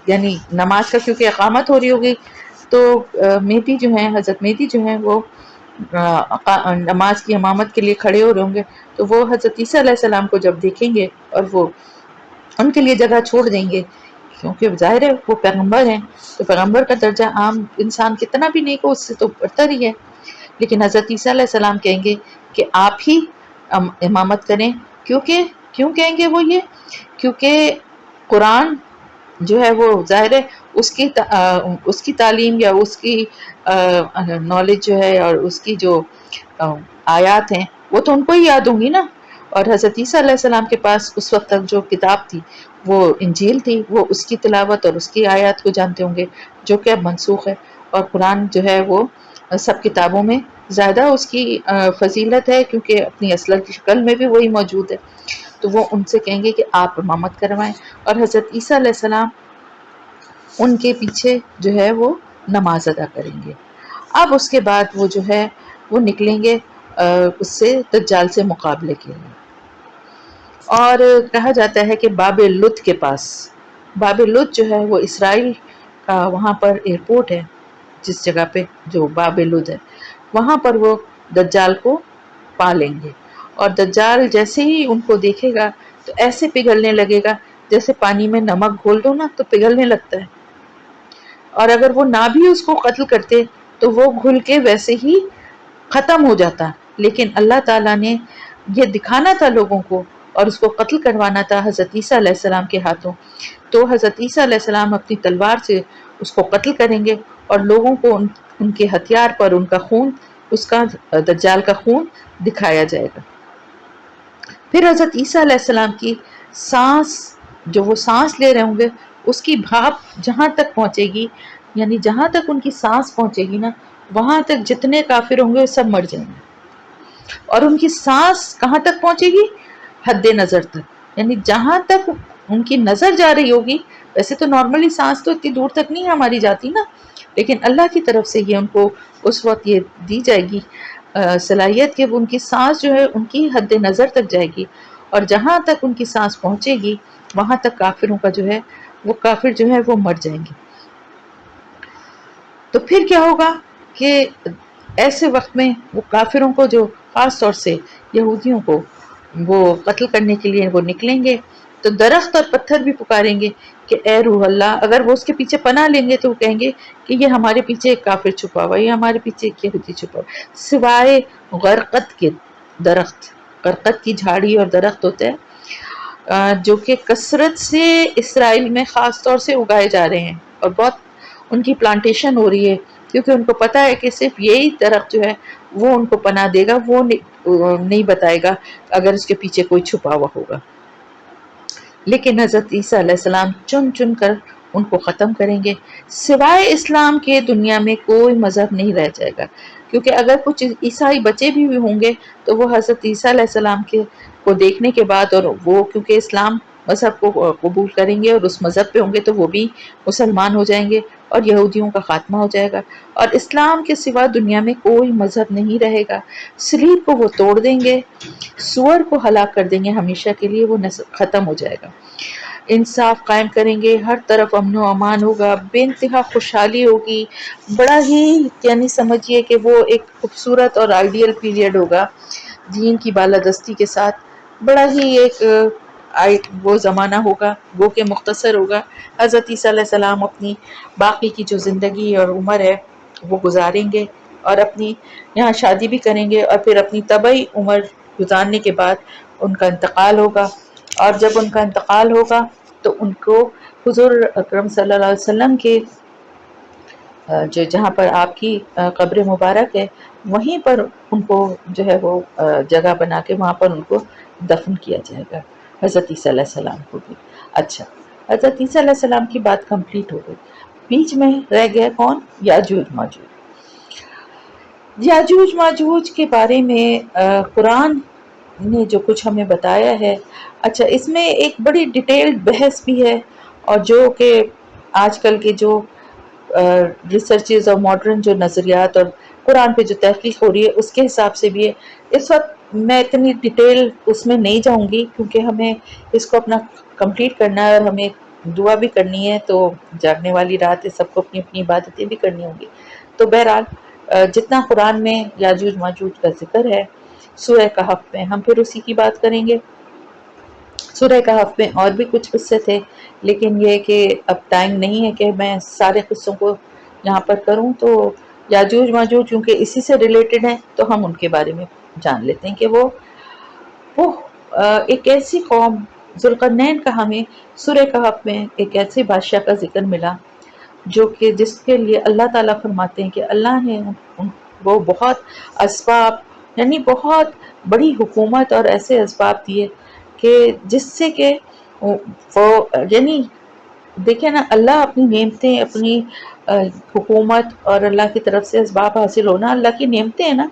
یعنی نماز کا کیونکہ اقامت ہو رہی ہوگی، تو مہدی جو ہیں، حضرت مہدی جو ہیں وہ نماز کی امامت کے لیے کھڑے ہو رہے ہوں گے، تو وہ حضرت عیسیٰ علیہ السلام کو جب دیکھیں گے اور وہ ان کے لیے جگہ چھوڑ دیں گے کیونکہ ظاہر ہے وہ پیغمبر ہیں، تو پیغمبر کا درجہ عام انسان کتنا بھی نیک ہو اس سے تو برتر ہی ہے. لیکن حضرت عیسیٰ علیہ السلام کہیں گے کہ آپ ہی امامت کریں. کیونکہ کیوں کہیں گے وہ یہ؟ کیونکہ قرآن جو ہے وہ ظاہر ہے اس کی تعلیم یا اس کی نالج جو ہے اور اس کی جو آیات ہیں وہ تو ان کو ہی یاد ہوں گی نا. اور حضرت عیسیٰ علیہ السلام کے پاس اس وقت تک جو کتاب تھی وہ انجیل تھی، وہ اس کی تلاوت اور اس کی آیات کو جانتے ہوں گے جو کہ اب منسوخ ہے. اور قرآن جو ہے وہ سب کتابوں میں زیادہ اس کی فضیلت ہے کیونکہ اپنی اصل کی شکل میں بھی وہی موجود ہے. تو وہ ان سے کہیں گے کہ آپ امامت کروائیں. اور حضرت عیسیٰ علیہ السلام ان کے پیچھے جو ہے وہ نماز ادا کریں گے. اب اس کے بعد وہ جو ہے وہ نکلیں گے اس سے دجال سے مقابلے کے لیے. اور کہا جاتا ہے کہ باب لد کے پاس، باب لد جو ہے وہ اسرائیل کا وہاں پر ایئرپورٹ ہے، جس جگہ پہ جو باب لد ہے وہاں پر وہ دجال کو پا لیں گے. اور دجال جیسے ہی ان کو دیکھے گا تو ایسے پگھلنے لگے گا جیسے پانی میں نمک گھول دو نا تو پگھلنے لگتا ہے. اور اگر وہ نہ بھی اس کو قتل کرتے تو وہ گھل کے ویسے ہی ختم ہو جاتا. لیکن اللہ تعالیٰ نے یہ دکھانا تھا لوگوں کو اور اس کو قتل کروانا تھا حضرت عیسیٰ علیہ السلام کے ہاتھوں. تو حضرت عیسیٰ علیہ السلام اپنی تلوار سے اس کو قتل کریں گے اور لوگوں کو ان کے ہتھیار پر ان کا خون، اس کا دجال کا خون دکھایا جائے گا. پھر حضرت عیسیٰ علیہ السلام کی سانس، جو وہ سانس لے رہے ہوں گے، اس کی بھاپ جہاں تک پہنچے گی، یعنی جہاں تک ان کی سانس پہنچے گی نا وہاں تک جتنے کافر ہوں گے وہ سب مر جائیں گے. اور ان کی سانس کہاں تک پہنچے گی؟ حد نظر تک، یعنی جہاں تک ان کی نظر جا رہی ہوگی. ویسے تو نارملی سانس تو اتنی دور تک نہیں ہماری جاتی نا، لیکن اللہ کی طرف سے یہ ان کو اس وقت یہ دی جائے گی صلاحیت کہ ان کی سانس جو ہے ان کی حد نظر تک جائے گی. اور جہاں تک ان کی سانس پہنچے گی وہاں تک کافروں کا جو ہے وہ کافر جو ہے وہ مر جائیں گے. تو پھر کیا ہوگا کہ ایسے وقت میں وہ کافروں کو، جو خاص طور سے یہودیوں کو وہ قتل کرنے کے لیے وہ نکلیں گے، تو درخت اور پتھر بھی پکاریں گے کہ اے روح اللہ. اگر وہ اس کے پیچھے پناہ لیں گے تو وہ کہیں گے کہ یہ ہمارے پیچھے ایک کافر چھپا ہوا ہے، یہ ہمارے پیچھے ایک یہودی چھپا ہوا ہے. سوائے غرقت کے درخت، غرقت کی جھاڑی اور درخت ہوتے ہیں جو کہ کثرت سے اسرائیل میں خاص طور سے اگائے جا رہے ہیں اور بہت ان کی پلانٹیشن ہو رہی ہے کیونکہ ان کو پتا ہے کہ صرف یہی درخت جو ہے وہ ان کو پناہ دے گا، وہ نہیں بتائے گا اگر اس کے پیچھے کوئی چھپا ہوا ہوگا. لیکن حضرت عیسیٰ علیہ السلام چن چن کر ان کو ختم کریں گے. سوائے اسلام کے دنیا میں کوئی مذہب نہیں رہ جائے گا، کیونکہ اگر کچھ عیسائی بچے بھی ہوں گے تو وہ حضرت عیسیٰ علیہ السلام کو دیکھنے کے بعد، اور وہ کیونکہ اسلام مذہب کو قبول کریں گے اور اس مذہب پہ ہوں گے تو وہ بھی مسلمان ہو جائیں گے اور یہودیوں کا خاتمہ ہو جائے گا. اور اسلام کے سوا دنیا میں کوئی مذہب نہیں رہے گا. سلیب کو وہ توڑ دیں گے، سور کو ہلاک کر دیں گے ہمیشہ کے لیے، وہ ختم ہو جائے گا. انصاف قائم کریں گے، ہر طرف امن و امان ہوگا، بے انتہا خوشحالی ہوگی. بڑا ہی یعنی سمجھیے کہ وہ ایک خوبصورت اور آئیڈیل پیریڈ ہوگا دین کی بالادستی کے ساتھ. بڑا ہی ایک وہ زمانہ ہوگا، وہ کہ مختصر ہوگا. حضرت عیسیٰ علیہ السلام اپنی باقی کی جو زندگی اور عمر ہے وہ گزاریں گے اور اپنی یہاں شادی بھی کریں گے، اور پھر اپنی طبعی عمر گزارنے کے بعد ان کا انتقال ہوگا. اور جب ان کا انتقال ہوگا تو ان کو حضور اکرم صلی اللہ علیہ وسلم کے جو جہاں پر آپ کی قبر مبارک ہے وہیں پر ان کو جو ہے وہ جگہ بنا کے وہاں پر ان کو دفن کیا جائے گا، حضرت عیسیٰ علیہ السلام کو بھی. اچھا، حضرت عیسیٰ علیہ السلام کی بات کمپلیٹ ہو گئی. بیچ میں رہ گیا کون؟ یاجوج ماجوج. یاجوج ماجوج کے بارے میں قرآن نے جو کچھ ہمیں بتایا ہے، اچھا اس میں ایک بڑی ڈیٹیلڈ بحث بھی ہے، اور جو کہ آج کل کے جو ریسرچز اور ماڈرن جو نظریات اور قرآن پہ جو تحقیق ہو رہی ہے اس کے حساب سے بھی ہے. اس وقت میں اتنی ڈیٹیل اس میں نہیں جاؤں گی کیونکہ ہمیں اس کو اپنا کمپلیٹ کرنا ہے اور ہمیں دعا بھی کرنی ہے، تو جاگنے والی رات ہے، سب کو اپنی اپنی عبادتیں بھی کرنی ہوں گی. تو بہرحال جتنا قرآن میں یاجوج ماجوج کا ذکر ہے سورہ کہف میں، ہم پھر اسی کی بات کریں گے. سورہ کہف میں اور بھی کچھ قصے تھے، لیکن یہ کہ اب ٹائم نہیں ہے کہ میں سارے قصوں کو یہاں پر کروں، تو یاجوج ماجوج چونکہ اسی سے ریلیٹڈ ہیں تو ہم ان کے بارے میں جان لیتے ہیں کہ وہ ایک ایسی قوم، ذوالقرنین کا ہمیں سورہ کہف میں ایک ایسے بادشاہ کا ذکر ملا جو کہ جس کے لیے اللہ تعالیٰ فرماتے ہیں کہ اللہ نے وہ بہت اسباب، یعنی بہت بڑی حکومت اور ایسے اسباب دیے کہ جس سے کہ وہ یعنی دیکھیں نا، اللہ اپنی نعمتیں، اپنی حکومت اور اللہ کی طرف سے اسباب حاصل ہونا اللہ کی نعمتیں ہیں نا،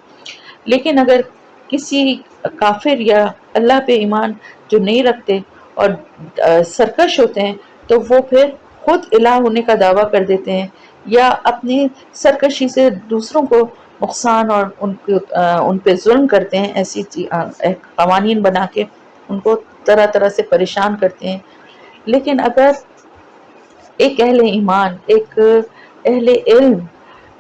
لیکن اگر کسی کافر یا اللہ پہ ایمان جو نہیں رکھتے اور سرکش ہوتے ہیں تو وہ پھر خود الہ ہونے کا دعویٰ کر دیتے ہیں، یا اپنی سرکشی سے دوسروں کو نقصان اور ان پہ ظلم کرتے ہیں، ایسی قوانین بنا کے ان کو طرح طرح سے پریشان کرتے ہیں۔ لیکن اگر ایک اہل ایمان، ایک اہل علم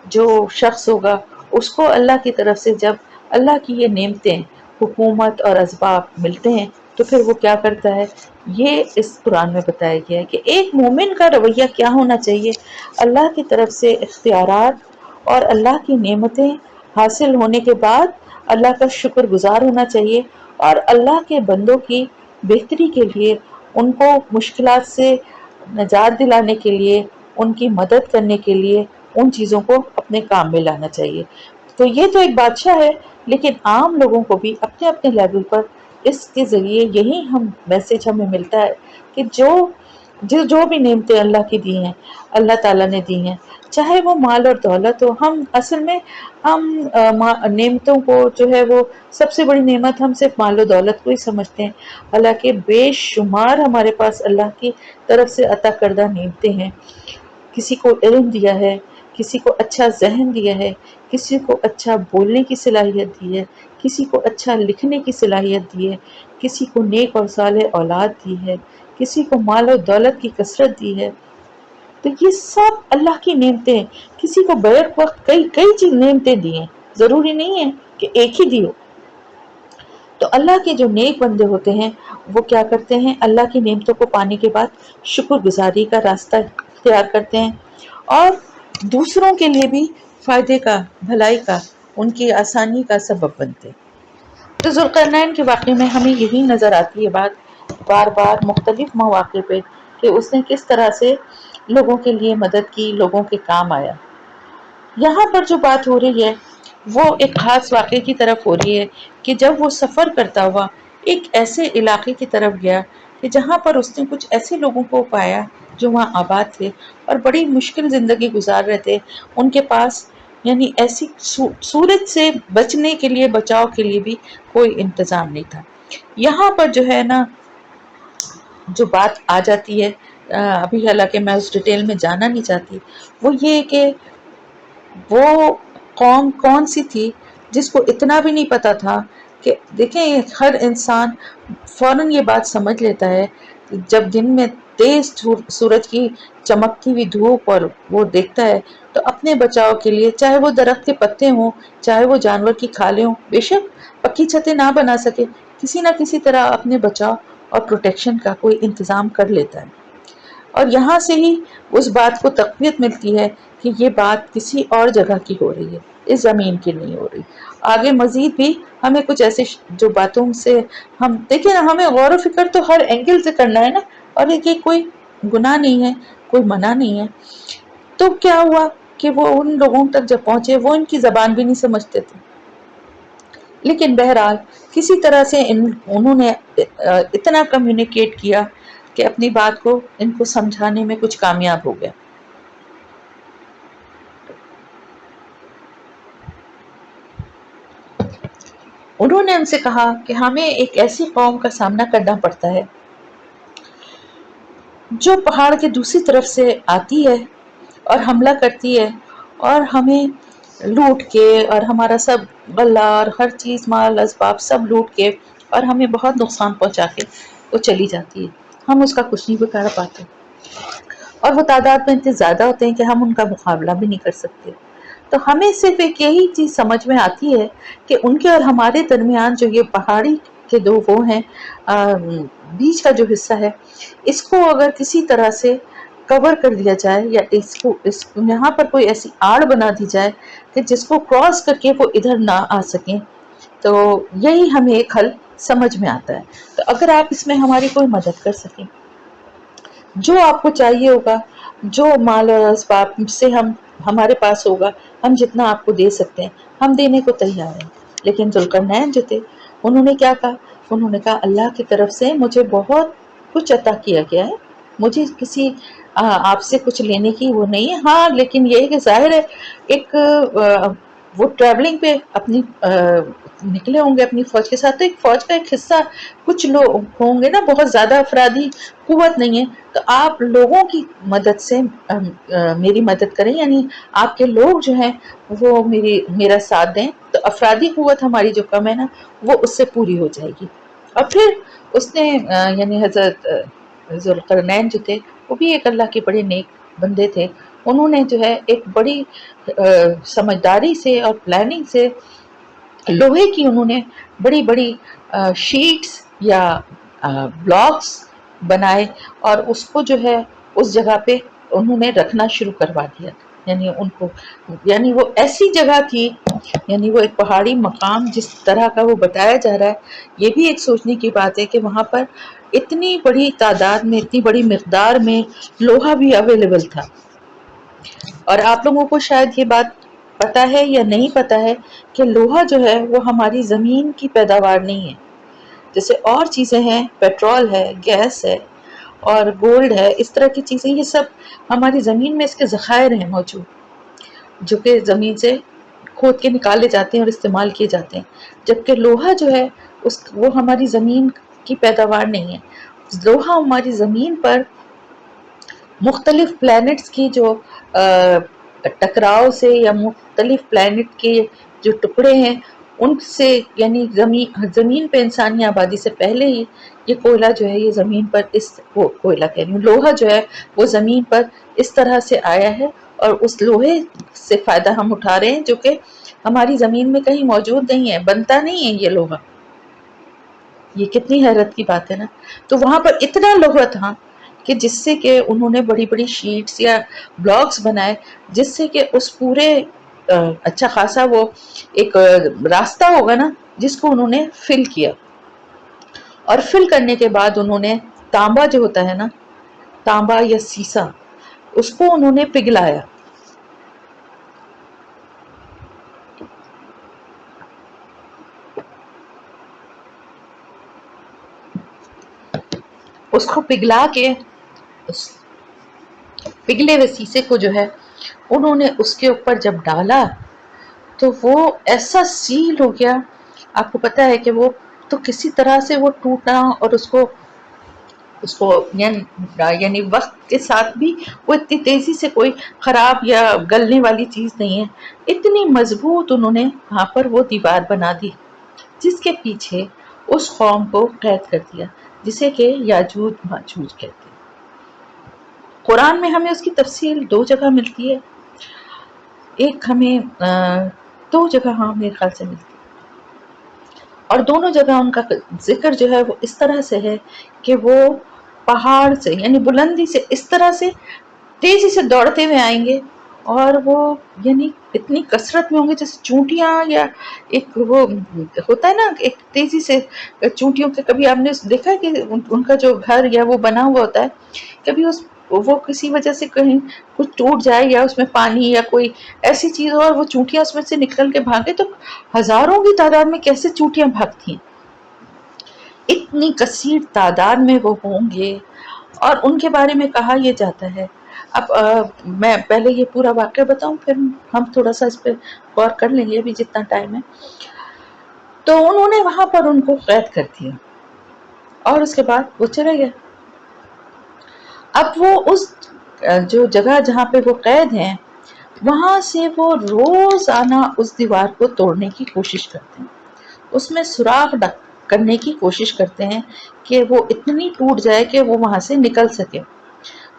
جو شخص ہوگا، اس کو اللہ کی طرف سے جب اللہ کی یہ نعمتیں، حکومت اور اسباب ملتے ہیں تو پھر وہ کیا کرتا ہے، یہ اس قرآن میں بتایا گیا ہے کہ ایک مومن کا رویہ کیا ہونا چاہیے۔ اللہ کی طرف سے اختیارات اور اللہ کی نعمتیں حاصل ہونے کے بعد اللہ کا شکر گزار ہونا چاہیے، اور اللہ کے بندوں کی بہتری کے لیے، ان کو مشکلات سے نجات دلانے کے لیے، ان کی مدد کرنے کے لیے ان چیزوں کو اپنے کام میں لانا چاہیے۔ تو یہ تو ایک بادشاہ ہے، لیکن عام لوگوں کو بھی اپنے اپنے لیول پر اس کے ذریعے یہی میسج ہمیں ملتا ہے کہ جو بھی نعمتیں اللہ کی دی ہیں، اللہ تعالیٰ نے دی ہیں، چاہے وہ مال اور دولت ہو، ہم اصل میں ہم نعمتوں کو جو ہے وہ سب سے بڑی نعمت ہم صرف مال و دولت کو ہی سمجھتے ہیں، حالانکہ بے شمار ہمارے پاس اللہ کی طرف سے عطا کردہ نعمتیں ہیں۔ کسی کو علم دیا ہے، کسی کو اچھا ذہن دیا ہے، کسی کو اچھا بولنے کی صلاحیت دی ہے، کسی کو اچھا لکھنے کی صلاحیت دی ہے، کسی کو نیک اور صالح اولاد دی ہے، کسی کو مال و دولت کی کثرت دی ہے۔ تو یہ سب اللہ کی نعمتیں ہیں۔ کسی کو بیک وقت کئی چیز نعمتیں دی ہیں، ضروری نہیں ہے کہ ایک ہی دی ہو۔ تو اللہ کے جو نیک بندے ہوتے ہیں وہ کیا کرتے ہیں، اللہ کی نعمتوں کو پانے کے بعد شکر گزاری کا راستہ اختیار کرتے ہیں، اور دوسروں کے لیے بھی فائدے کا، بھلائی کا، ان کی آسانی کا سبب بنتے ہیں۔ تو ذوالقرنین کے واقعے میں ہمیں یہی نظر آتی ہے بات، بار بار مختلف مواقع پہ، کہ اس نے کس طرح سے لوگوں کے لیے مدد کی، لوگوں کے کام آیا۔ یہاں پر جو بات ہو رہی ہے وہ ایک خاص واقعے کی طرف ہو رہی ہے کہ جب وہ سفر کرتا ہوا ایک ایسے علاقے کی طرف گیا کہ جہاں پر اس نے کچھ ایسے لوگوں کو پایا جو وہاں آباد تھے اور بڑی مشکل زندگی گزار رہے تھے، ان کے پاس یعنی ایسی سورج سے بچنے کے لیے، بچاؤ کے لیے بھی کوئی انتظام نہیں تھا۔ یہاں پر جو ہے نا، جو بات آ جاتی ہے، ابھی حالانکہ میں اس ڈیٹیل میں جانا نہیں چاہتی، وہ یہ کہ وہ قوم کون سی تھی جس کو اتنا بھی نہیں پتا تھا کہ دیکھیں، ہر انسان فوراً یہ بات سمجھ لیتا ہے جب دن میں تیز سورج کی چمکتی ہوئی دھوپ اور وہ دیکھتا ہے تو اپنے بچاؤ کے لیے، چاہے وہ درخت کے پتے ہوں، چاہے وہ جانور کی کھالیں ہوں، بے شک پکی چھتیں نہ بنا سکے، کسی نہ کسی طرح اپنے بچاؤ اور پروٹیکشن کا کوئی انتظام کر لیتا ہے۔ اور یہاں سے ہی اس بات کو تقویت ملتی ہے کہ یہ بات کسی اور جگہ کی ہو رہی ہے، اس زمین کی نہیں ہو رہی۔ آگے مزید بھی ہمیں کچھ ایسے جو باتوں سے ہم دیکھیں نا، ہمیں غور و فکر تو ہر اینگل سے کرنا ہے نا، اور یہ کوئی گناہ نہیں ہے، کوئی منع نہیں ہے۔ تو کیا ہوا کہ وہ ان لوگوں تک جب پہنچے، وہ ان کی زبان بھی نہیں سمجھتے تھے، لیکن بہرحال کسی طرح سے انہوں نے اتنا کمیونیکیٹ کیا کہ اپنی بات کو ان کو سمجھانے میں کچھ کامیاب ہو گیا۔ انہوں نے ان سے کہا کہ ہمیں ایک ایسی قوم کا سامنا کرنا پڑتا ہے جو پہاڑ کے دوسری طرف سے آتی ہے اور حملہ کرتی ہے، اور ہمیں لوٹ کے اور ہمارا سب غلہ اور ہر چیز، مال اسباب سب لوٹ کے اور ہمیں بہت نقصان پہنچا کے وہ چلی جاتی ہے، ہم اس کا کچھ نہیں بگاڑ پاتے، اور وہ تعداد میں اتنے زیادہ ہوتے ہیں کہ ہم ان کا مقابلہ بھی نہیں کر سکتے۔ تو ہمیں صرف ایک یہی چیز سمجھ میں آتی ہے کہ ان کے اور ہمارے درمیان جو یہ پہاڑی کہ دو وہ ہیں، بیچ کا جو حصہ ہے اس کو اگر کسی طرح سے کور کر دیا جائے یا یہاں پر کوئی ایسی آڑ بنا دی جائے کہ جس کو کراس کر کے وہ ادھر نہ آ سکیں، تو یہی ہمیں ایک حل سمجھ میں آتا ہے۔ تو اگر آپ اس میں ہماری کوئی مدد کر سکیں، جو آپ کو چاہیے ہوگا، جو مال اور اسباب سے ہمارے پاس ہوگا، ہم جتنا آپ کو دے سکتے ہیں ہم دینے کو تیار ہیں۔ لیکن ذوالقرنین جو تھے انہوں نے کیا کہا؟ انہوں نے کہا اللہ کی طرف سے مجھے بہت کچھ عطا کیا گیا ہے، مجھے کسی آپ سے کچھ لینے کی وہ نہیں ہے، ہاں لیکن یہ کہ ظاہر ہے ایک وہ ٹریولنگ پہ اپنی نکلے ہوں گے اپنی فوج کے ساتھ، تو ایک فوج کا ایک حصہ کچھ لوگ ہوں گے نا، بہت زیادہ افرادی قوت نہیں ہے، تو آپ لوگوں کی مدد سے میری مدد کریں، یعنی آپ کے لوگ جو ہیں وہ میرا ساتھ دیں، تو افرادی قوت ہماری جو کم ہے نا وہ اس سے پوری ہو جائے گی۔ اور پھر اس نے یعنی حضرت ذوالقرنین جو تھے وہ بھی ایک اللہ کے بڑے نیک بندے تھے، انہوں نے جو ہے ایک بڑی سمجھداری سے اور پلاننگ سے لوہے کی انہوں نے بڑی بڑی شیٹس یا بلاکس بنائے، اور اس کو جو ہے اس جگہ پہ انہوں نے رکھنا شروع کروا دیا، یعنی ان کو، یعنی وہ ایسی جگہ تھی، یعنی وہ ایک پہاڑی مقام جس طرح کا وہ بتایا جا رہا ہے، یہ بھی ایک سوچنے کی بات ہے کہ وہاں پر اتنی بڑی تعداد میں، اتنی بڑی مقدار میں لوہا بھی اویلیبل تھا۔ اور آپ لوگوں کو شاید یہ بات پتا ہے یا نہیں پتا ہے کہ لوہا جو ہے وہ ہماری زمین کی پیداوار نہیں ہے، جیسے اور چیزیں ہیں، پیٹرول ہے، گیس ہے اور گولڈ ہے، اس طرح کی چیزیں، یہ سب ہماری زمین میں اس کے ذخائر ہیں موجود، جو کہ زمین سے کھود کے نکالے جاتے ہیں اور استعمال کیے جاتے ہیں، جبکہ لوہا جو ہے وہ ہماری زمین کی پیداوار نہیں ہے۔ لوہا ہماری زمین پر مختلف پلانٹس کی جو ٹکراؤ سے یا مختلف پلانٹ کے جو ٹکڑے ہیں ان سے، یعنی زمین پہ انسانی آبادی سے پہلے ہی یہ کوئلہ جو ہے یہ زمین پر کوئلہ کہہ رہی ہوں، لوہا جو ہے وہ زمین پر اس طرح سے آیا ہے، اور اس لوہے سے فائدہ ہم اٹھا رہے ہیں جو کہ ہماری زمین میں کہیں موجود نہیں ہے، بنتا نہیں ہے یہ لوہا۔ یہ کتنی حیرت کی بات ہے نا۔ تو وہاں پر اتنا لوہا تھا کہ جس سے کہ انہوں نے بڑی بڑی شیٹس یا بلاکس بنائے، جس سے کہ اس پورے اچھا خاصا وہ ایک راستہ ہوگا نا جس کو انہوں نے فل کیا، اور فل کرنے کے بعد انہوں نے تانبا جو ہوتا ہے نا، تانبا یا سیسا، اس کو انہوں نے پگھلایا، اس کو پگھلا کے اس پگھلے ہوئے سیسے کو جو ہے انہوں نے اس کے اوپر جب ڈالا تو وہ ایسا سیل ہو گیا، آپ کو پتا ہے کہ وہ تو کسی طرح سے وہ ٹوٹا، اور اس کو یعنی وقت کے ساتھ بھی وہ اتنی تیزی سے کوئی خراب یا گلنے والی چیز نہیں ہے، اتنی مضبوط انہوں نے وہاں پر وہ دیوار بنا دی جس کے پیچھے اس قوم کو قید کر دیا جسے کہ یاجوج ماجوج کہتے ہیں۔ قرآن میں ہمیں اس کی تفصیل دو جگہ ملتی ہے، ایک ہمیں دو جگہ ہاں میرے خیال سے ملتی ہے، اور دونوں جگہ ان کا ذکر جو ہے وہ اس طرح سے ہے کہ وہ پہاڑ سے، یعنی بلندی سے اس طرح سے تیزی سے دوڑتے ہوئے آئیں گے، اور وہ یعنی اتنی کثرت میں ہوں گے جیسے چونٹیاں، یا ایک وہ ہوتا ہے نا ایک تیزی سے چونٹیوں کے، کبھی آپ نے دیکھا ہے کہ ان کا جو گھر یا وہ بنا ہوا ہوتا ہے، کبھی وہ کسی وجہ سے کہیں کچھ ٹوٹ جائے یا اس میں پانی یا کوئی ایسی چیز ہو اور وہ چونٹیاں اس میں سے نکل کے بھاگے، تو ہزاروں کی تعداد میں کیسے چونٹیاں بھاگتی ہیں، اتنی کثیر تعداد میں وہ ہوں گے۔ اور ان کے بارے میں کہا یہ جاتا ہے، اب میں پہلے یہ پورا واقعہ بتاؤں پھر ہم تھوڑا سا اس پہ غور کر لیں گے ابھی جتنا ٹائم ہے۔ تو انہوں نے وہاں پر ان کو قید کر دیا اور اس کے بعد وہ چلے گئے۔ اب وہ اس جو جگہ جہاں پہ وہ قید ہیں وہاں سے وہ روزانہ اس دیوار کو توڑنے کی کوشش کرتے ہیں، اس میں سوراخ کرنے کی کوشش کرتے ہیں کہ وہ اتنی ٹوٹ جائے کہ وہ وہاں سے نکل سکے۔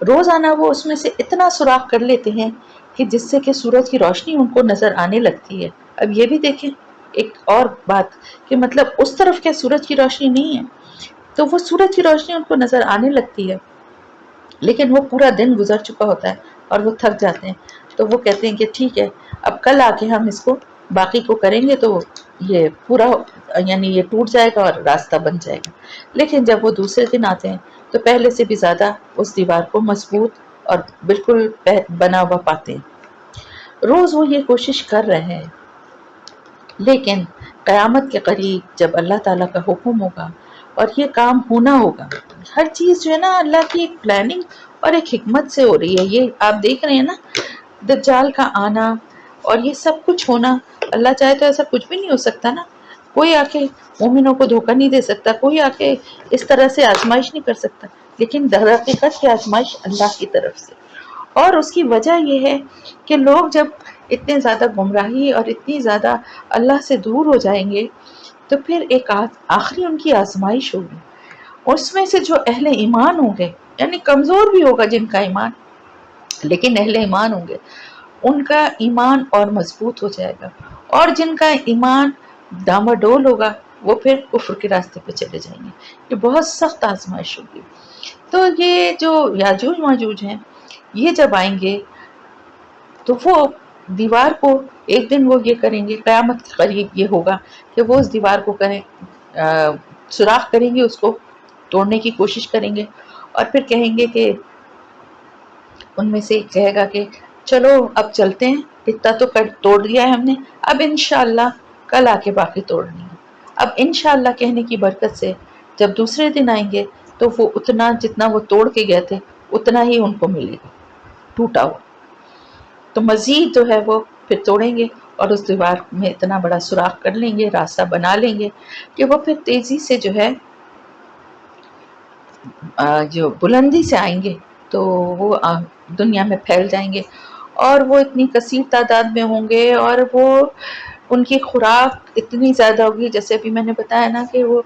روزانہ وہ اس میں سے اتنا سوراخ کر لیتے ہیں کہ جس سے کہ سورج کی روشنی ان کو نظر آنے لگتی ہے۔ اب یہ بھی دیکھیں ایک اور بات کہ مطلب اس طرف کیا سورج کی روشنی نہیں ہے، تو وہ سورج کی روشنی ان کو نظر آنے لگتی ہے، لیکن وہ پورا دن گزر چکا ہوتا ہے اور وہ تھک جاتے ہیں، تو وہ کہتے ہیں کہ ٹھیک ہے اب کل آ کے ہم اس کو باقی کو کریں گے تو یہ پورا یعنی یہ ٹوٹ جائے گا اور راستہ بن جائے گا۔ لیکن جب وہ دوسرے دن آتے ہیں تو پہلے سے بھی زیادہ اس دیوار کو مضبوط اور بالکل بنا ہوا پاتے ہیں۔ روز وہ یہ کوشش کر رہے ہیں، لیکن قیامت کے قریب جب اللہ تعالیٰ کا حکم ہوگا اور یہ کام ہونا ہوگا، ہر چیز جو ہے نا اللہ کی ایک پلاننگ اور ایک حکمت سے ہو رہی ہے۔ یہ آپ دیکھ رہے ہیں نا دجال کا آنا اور یہ سب کچھ ہونا، اللہ چاہے تو ایسا کچھ بھی نہیں ہو سکتا نا، کوئی آ کے مومنوں کو دھوکہ نہیں دے سکتا، کوئی آ کے اس طرح سے آزمائش نہیں کر سکتا، لیکن در حقیقت کی آزمائش اللہ کی طرف سے۔ اور اس کی وجہ یہ ہے کہ لوگ جب اتنے زیادہ گمراہی اور اتنی زیادہ اللہ سے دور ہو جائیں گے تو پھر ایک آخری ان کی آزمائش ہوگی، اس میں سے جو اہل ایمان ہوں گے، یعنی کمزور بھی ہوگا جن کا ایمان، لیکن اہل ایمان ہوں گے، ان کا ایمان اور مضبوط ہو جائے گا، اور جن کا ایمان ڈاماڈول ہوگا وہ پھر کفر کے راستے پہ چلے جائیں گے۔ یہ بہت سخت آزمائش ہوگی۔ تو یہ جو یاجوج ماجوج ہیں یہ جب آئیں گے تو وہ دیوار کو ایک دن وہ یہ کریں گے، قیامت کے قریب یہ ہوگا کہ وہ اس دیوار کو کریں سوراخ کریں گے، اس کو توڑنے کی کوشش کریں گے، اور پھر کہیں گے کہ ان میں سے ایک کہے گا کہ چلو اب چلتے ہیں، اتنا تو توڑ دیا ہے ہم نے، اب انشاءاللہ کل آ کے باقی توڑنی ہے۔ اب انشاءاللہ کہنے کی برکت سے جب دوسرے دن آئیں گے تو وہ اتنا جتنا وہ توڑ کے گئے تھے اتنا ہی ان کو ملے گا ٹوٹا ہوا، تو مزید جو ہے وہ پھر توڑیں گے اور اس دیوار میں اتنا بڑا سوراخ کر لیں گے، راستہ بنا لیں گے کہ وہ پھر تیزی سے جو ہے جو بلندی سے آئیں گے تو وہ دنیا میں پھیل جائیں گے، اور وہ اتنی کثیر تعداد میں ہوں گے، اور وہ ان کی خوراک اتنی زیادہ ہوگی، جیسے ابھی میں نے بتایا نا کہ وہ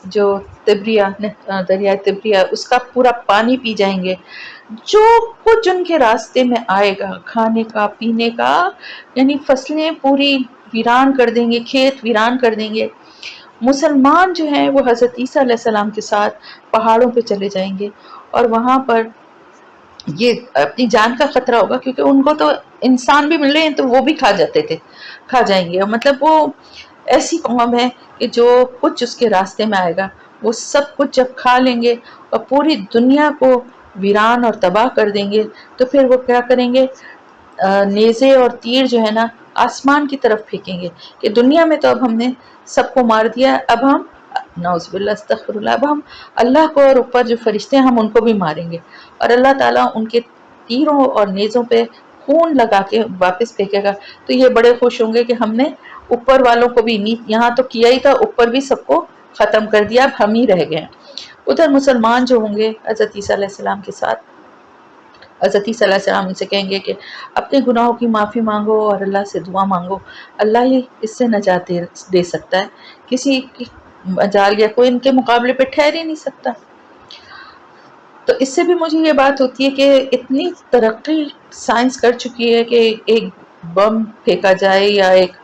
جو تبریہ دریائے تبریہ اس کا پورا پانی پی جائیں گے، جو کچھ ان کے راستے میں آئے گا کھانے کا پینے کا، یعنی فصلیں پوری ویران کر دیں گے، کھیت ویران کر دیں گے۔ مسلمان جو ہیں وہ حضرت عیسیٰ علیہ السلام کے ساتھ پہاڑوں پہ چلے جائیں گے، اور وہاں پر یہ اپنی جان کا خطرہ ہوگا، کیونکہ ان کو تو انسان بھی مل رہے ہیں تو وہ بھی کھا جاتے تھے، کھا جائیں گے، مطلب وہ ایسی قوم ہے کہ جو کچھ اس کے راستے میں آئے گا وہ سب کچھ جب کھا لیں گے اور پوری دنیا کو ویران اور تباہ کر دیں گے، تو پھر وہ کیا کریں گے، نیزے اور تیر جو ہے نا آسمان کی طرف پھینکیں گے کہ دنیا میں تو اب ہم نے سب کو مار دیا، اب ہم نعوذ باللہ استغفر اللہ، اب ہم اللہ کو اور اوپر جو فرشتے ہیں ہم ان کو بھی ماریں گے، اور اللہ تعالیٰ ان کے تیروں اور نیزوں پہ خون لگا کے واپس پھینکے گا، تو یہ بڑے خوش ہوں گے کہ ہم نے اوپر والوں کو بھی یہاں تو کیا ہی تھا، اوپر بھی سب کو ختم کر دیا، اب ہم ہی رہ گئے۔ ادھر مسلمان جو ہوں گے حضرت عیسیٰ علیہ السلام کے ساتھ، حضرت عیسیٰ علیہ السلام ان سے کہیں گے کہ اپنے گناہوں کی معافی مانگو اور اللہ سے دعا مانگو، اللہ ہی اس سے نجات دے سکتا ہے، کسی کی مجال یا کوئی ان کے مقابلے پہ ٹھہر ہی نہیں سکتا۔ تو اس سے بھی مجھے یہ بات ہوتی ہے کہ اتنی ترقی سائنس کر چکی ہے کہ ایک بم پھینکا جائے یا ایک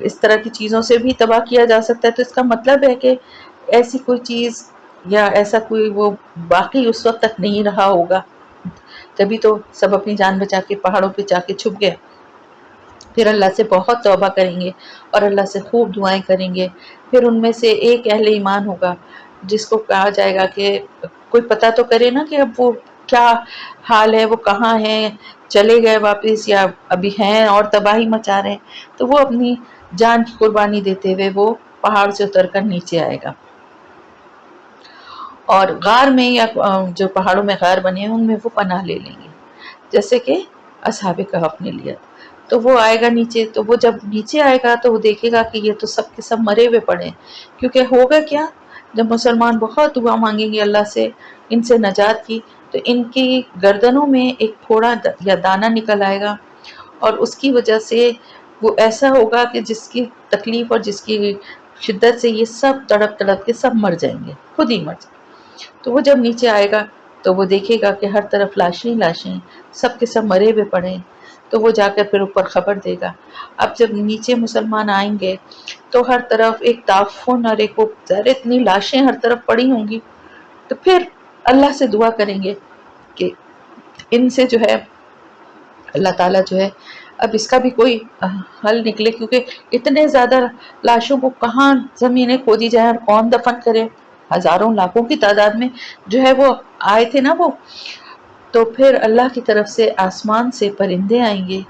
اس طرح کی چیزوں سے بھی تباہ کیا جا سکتا ہے، تو اس کا مطلب ہے کہ ایسی کوئی چیز یا ایسا کوئی وہ باقی اس وقت تک نہیں رہا ہوگا، تبھی تو سب اپنی جان بچا کے پہاڑوں پہ جا کے چھپ گئے، پھر اللہ سے بہت توبہ کریں گے اور اللہ سے خوب دعائیں کریں گے، پھر ان میں سے ایک اہل ایمان ہوگا جس کو کہا جائے گا کہ کوئی پتہ تو کرے نا کہ اب وہ کیا حال ہے، وہ کہاں ہیں، چلے گئے واپس یا ابھی ہیں اور تباہی مچا رہے ہیں، تو وہ اپنی جان کی قربانی دیتے ہوئے وہ پہاڑ سے اتر کر نیچے آئے گا، اور غار میں یا جو پہاڑوں میں غار بنے ہیں ان میں وہ پناہ لے لیں گے، جیسے کہ اصحاب کہف نے لیا۔ تو وہ آئے گا نیچے، تو وہ جب نیچے آئے گا تو وہ دیکھے گا کہ یہ تو سب کے سب مرے ہوئے پڑے ہیں، کیونکہ ہوگا کیا، جب مسلمان بہت دعا مانگیں گے اللہ سے ان سے نجات کی، تو ان کی گردنوں میں ایک پھوڑا یا دانہ نکل آئے گا، اور اس کی وجہ سے وہ ایسا ہوگا کہ جس کی تکلیف اور جس کی شدت سے یہ سب تڑپ تڑپ کے سب مر جائیں گے، خود ہی مر جائیں گے۔ تو وہ جب نیچے آئے گا تو وہ دیکھے گا کہ ہر طرف لاشیں لاشیں، سب کے سب مرے ہوئے پڑے ہیں، تو وہ جا کر پھر اوپر خبر دے گا۔ اب جب نیچے مسلمان آئیں گے تو ہر طرف ایک تعفن اور ایک اتنی لاشیں ہر طرف پڑی ہوں گی، تو پھر اللہ سے دعا کریں گے کہ ان سے جو ہے اللہ تعالیٰ جو ہے اب اس کا بھی کوئی حل نکلے، کیونکہ اتنے زیادہ لاشوں کو کہاں زمینیں کھودی جائیں اور کون دفن کرے، ہزاروں لاکھوں کی تعداد میں جو ہے وہ آئے تھے نا وہ۔ تو پھر اللہ کی طرف سے آسمان سے پرندے آئیں گے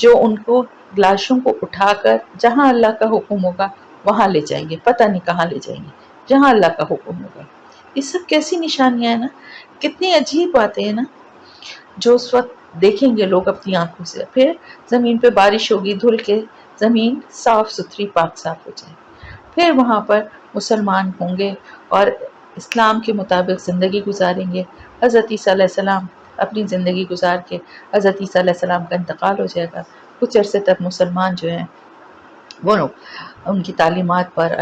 جو ان کو لاشوں کو اٹھا کر جہاں اللہ کا حکم ہوگا وہاں لے جائیں گے، پتہ نہیں کہاں لے جائیں گے، جہاں اللہ کا حکم ہوگا۔ یہ سب کیسی نشانیاں ہیں نا، کتنی عجیب باتیں ہیں نا، جو اس وقت دیکھیں گے لوگ اپنی آنکھوں سے۔ پھر زمین پہ بارش ہوگی، دھل کے زمین صاف ستھری پاک صاف ہو جائے، پھر وہاں پر مسلمان ہوں گے اور اسلام کے مطابق زندگی گزاریں گے۔ حضرت عیسیٰ علیہ السلام اپنی زندگی گزار کے حضرت عیسیٰ علیہ السلام کا انتقال ہو جائے گا، کچھ عرصے تک مسلمان جو ہیں وہ ان کی تعلیمات پر،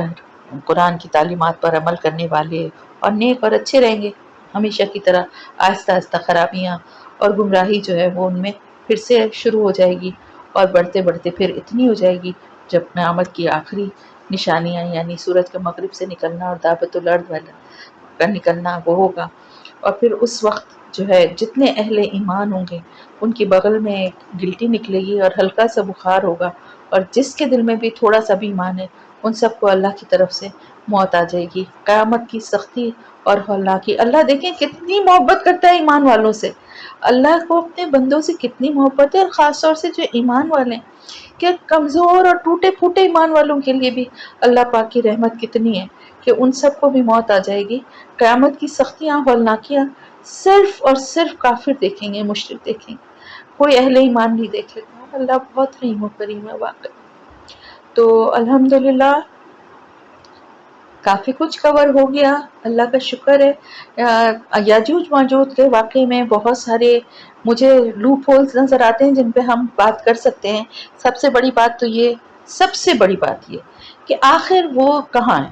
قرآن کی تعلیمات پر عمل کرنے والے اور نیک اور اچھے رہیں گے ہمیشہ کی طرح۔ آہستہ آہستہ خرابیاں اور گمراہی جو ہے وہ ان میں پھر سے شروع ہو جائے گی، اور بڑھتے بڑھتے پھر اتنی ہو جائے گی جب قیامت کی آخری نشانیاں یعنی سورج کا مغرب سے نکلنا اور دعوت الارض کا نکلنا وہ ہوگا۔ اور پھر اس وقت جو ہے جتنے اہل ایمان ہوں گے ان کی بغل میں ایک گلٹی نکلے گی اور ہلکا سا بخار ہوگا، اور جس کے دل میں بھی تھوڑا سا بھی ایمان ہے ان سب کو اللہ کی طرف سے موت آ جائے گی۔ قیامت کی سختی اور ہولناکی، اللہ دیکھیں کتنی محبت کرتا ہے ایمان والوں سے، اللہ کو اپنے بندوں سے کتنی محبت ہے، اور خاص طور سے جو ایمان والے ہیں کہ کمزور اور ٹوٹے پھوٹے ایمان والوں کے لیے بھی اللہ پاک کی رحمت کتنی ہے کہ ان سب کو بھی موت آ جائے گی۔ قیامت کی سختیاں ہولناکیاں صرف اور صرف کافر دیکھیں گے، مشرک دیکھیں گے، کوئی اہل ایمان نہیں دیکھے گا۔ اللہ بہت رحیم و کریم ہے واقعی۔ تو الحمدللہ کافی کچھ کور ہو گیا، اللہ کا شکر ہے۔ یاجوج ماجوج کے واقعے میں بہت سارے مجھے لوپ ہولز نظر آتے ہیں جن پہ ہم بات کر سکتے ہیں۔ سب سے بڑی بات یہ کہ آخر وہ کہاں ہے۔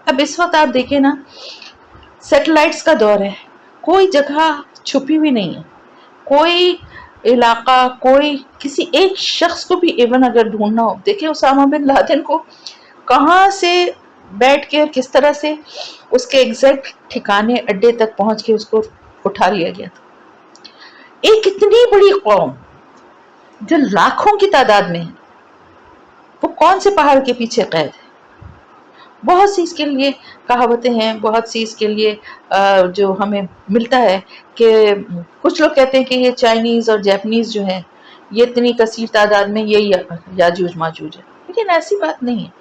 اب اس وقت آپ دیکھیں نا، سیٹلائٹس کا دور ہے، کوئی جگہ چھپی ہوئی نہیں ہے، کوئی علاقہ، کوئی کسی ایک شخص کو بھی ایون اگر ڈھونڈنا ہو، دیکھیں اسامہ بن لادن کو کہاں سے بیٹھ کے اور کس طرح سے اس کے ایگزیکٹ ٹھکانے اڈے تک پہنچ کے اس کو اٹھا لیا گیا تھا۔ ایک اتنی بڑی قوم جو لاکھوں کی تعداد میں ہے، وہ کون سے پہاڑ کے پیچھے قید ہے؟ بہت سی اس کے لیے کہاوتیں ہیں، بہت سی اس کے لیے جو ہمیں ملتا ہے کہ کچھ لوگ کہتے ہیں کہ یہ چائنیز اور جیپنیز جو ہیں یہ اتنی کثیر تعداد میں یہی یاجوج ماجوج ہے، لیکن ایسی بات نہیں ہے،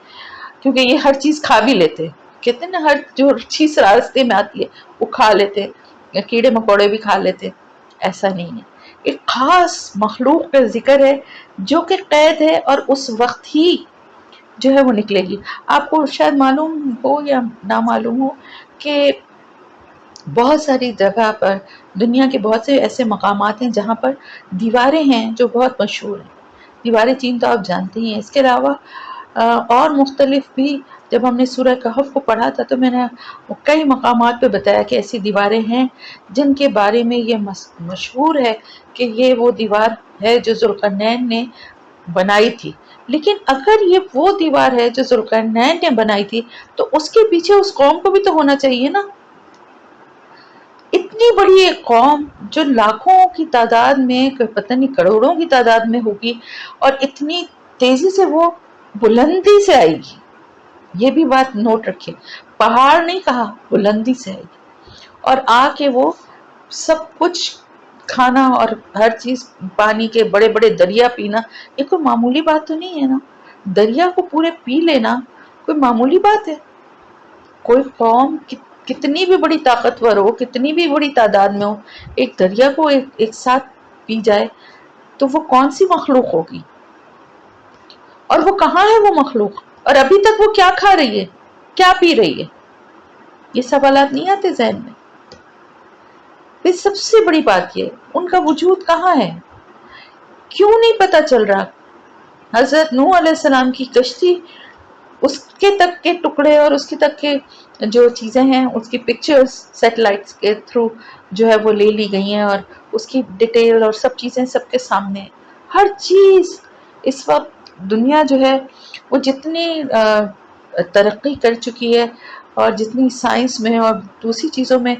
کیونکہ یہ ہر چیز کھا بھی لیتے ہیں، کہتے ہیں نا ہر جو چیز راستے میں آتی ہے وہ کھا لیتے ہیں، کیڑے مکوڑے بھی کھا لیتے ہیں، ایسا نہیں ہے۔ ایک خاص مخلوق کا ذکر ہے جو کہ قید ہے اور اس وقت ہی جو ہے وہ نکلے گی۔ آپ کو شاید معلوم ہو یا نہ معلوم ہو کہ بہت ساری جگہ پر دنیا کے بہت سے ایسے مقامات ہیں جہاں پر دیواریں ہیں جو بہت مشہور ہیں۔ دیواریں چین تو آپ جانتے ہی ہیں، اس کے علاوہ اور مختلف بھی جب ہم نے سورہ کہف کو پڑھا تھا تو میں نے کئی مقامات پہ بتایا کہ ایسی دیواریں ہیں جن کے بارے میں یہ مشہور ہے کہ یہ وہ دیوار ہے جو ذوالقرنین نے بنائی تھی۔ لیکن اگر یہ وہ دیوار ہے جو ذوالقرنین نے بنائی تھی تو اس کے پیچھے اس قوم کو بھی تو ہونا چاہیے نا۔ اتنی بڑی ایک قوم جو لاکھوں کی تعداد میں، پتہ نہیں کروڑوں کی تعداد میں ہوگی، اور اتنی تیزی سے وہ بلندی سے آئے گی، یہ بھی بات نوٹ رکھیں، پہاڑ نہیں کہا، بلندی سے آئے گی، اور آ کے وہ سب کچھ کھانا اور ہر چیز، پانی کے بڑے بڑے دریا پینا، یہ کوئی معمولی بات تو نہیں ہے نا۔ دریا کو پورے پی لینا کوئی معمولی بات ہے؟ کوئی قوم کتنی بھی بڑی طاقتور ہو، کتنی بھی بڑی تعداد میں ہو، ایک دریا کو ایک ساتھ پی جائے تو وہ کون سی مخلوق ہوگی؟ اور وہ کہاں ہے وہ مخلوق؟ اور ابھی تک وہ کیا کھا رہی ہے، کیا پی رہی ہے؟ یہ سوالات نہیں آتے ذہن میں؟ پھر سب سے بڑی بات یہ، ان کا وجود کہاں ہے؟ کیوں نہیں پتا چل رہا؟ حضرت نوح علیہ السلام کی کشتی، اس کے تک کے ٹکڑے اور اس کے تک کے جو چیزیں ہیں اس کی پکچرز سیٹلائٹس کے تھرو جو ہے وہ لے لی گئی ہیں، اور اس کی ڈیٹیل اور سب چیزیں سب کے سامنے ہیں۔ ہر چیز اس وقت دنیا جو ہے وہ جتنی ترقی کر چکی ہے اور جتنی سائنس میں اور دوسری چیزوں میں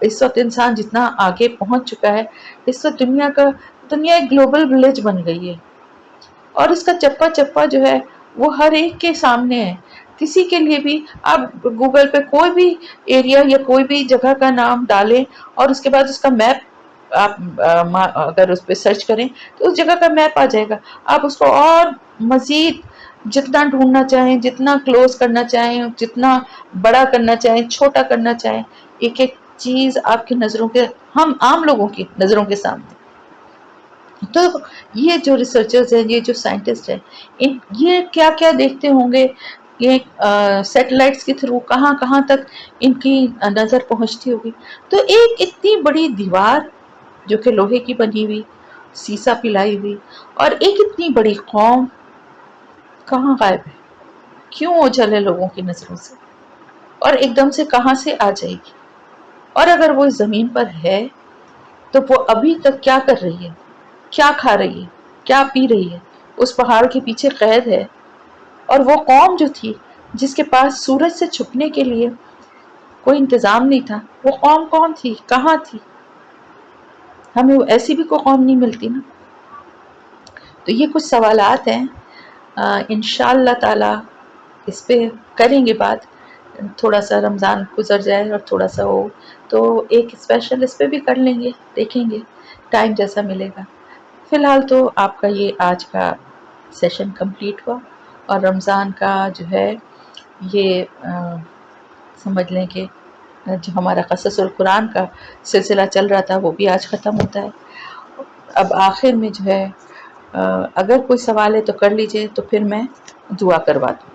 اس وقت انسان جتنا آگے پہنچ چکا ہے، اس وقت دنیا ایک گلوبل ولیج بن گئی ہے، اور اس کا چپا چپا جو ہے وہ ہر ایک کے سامنے ہے. کسی کے لیے بھی آپ گوگل پہ کوئی بھی ایریا یا کوئی بھی جگہ کا نام ڈالیں اور اس کے بعد اس کا میپ آپ اگر اس پہ سرچ کریں تو اس جگہ کا میپ آ جائے گا. آپ اس کو اور مزید جتنا ڈھونڈنا چاہیں، جتنا کلوز کرنا چاہیں، جتنا بڑا کرنا چاہیں، چھوٹا کرنا چاہیں، ایک ایک چیز آپ کی نظروں کے، ہم عام لوگوں کی نظروں کے سامنے. تو یہ جو ریسرچرز ہیں، یہ جو سائنٹسٹ ہیں، یہ کیا کیا دیکھتے ہوں گے، یہ سیٹلائٹس کے تھرو کہاں کہاں تک ان کی نظر پہنچتی ہوگی. تو ایک اتنی بڑی دیوار جو کہ لوہے کی بنی ہوئی، سیسا پلائی ہوئی، اور ایک اتنی بڑی قوم کہاں غائب ہے، کیوں اوجھل ہے لوگوں کی نظروں سے، اور ایک دم سے کہاں سے آ جائے گی. اور اگر وہ زمین پر ہے تو وہ ابھی تک کیا کر رہی ہے، کیا کھا رہی ہے، کیا پی رہی ہے، اس پہاڑ کے پیچھے قید ہے. اور وہ قوم جو تھی جس کے پاس سورج سے چھپنے کے لیے کوئی انتظام نہیں تھا، وہ قوم کون تھی، کہاں تھی؟ ہمیں ایسی بھی کوئی قوم نہیں ملتی نا. تو یہ کچھ سوالات ہیں، انشاءاللہ تعالی اس پہ کریں گے بات. تھوڑا سا رمضان گزر جائے اور تھوڑا سا ہو تو ایک اسپیشل اس پہ بھی کر لیں گے، دیکھیں گے ٹائم جیسا ملے گا. فی الحال تو آپ کا یہ آج کا سیشن کمپلیٹ ہوا، اور رمضان کا جو ہے یہ سمجھ لیں کہ جو ہمارا قصص القرآن کا سلسلہ چل رہا تھا وہ بھی آج ختم ہوتا ہے. اب آخر میں جو ہے اگر کوئی سوال ہے تو کر لیجئے، تو پھر میں دعا کروا دوں.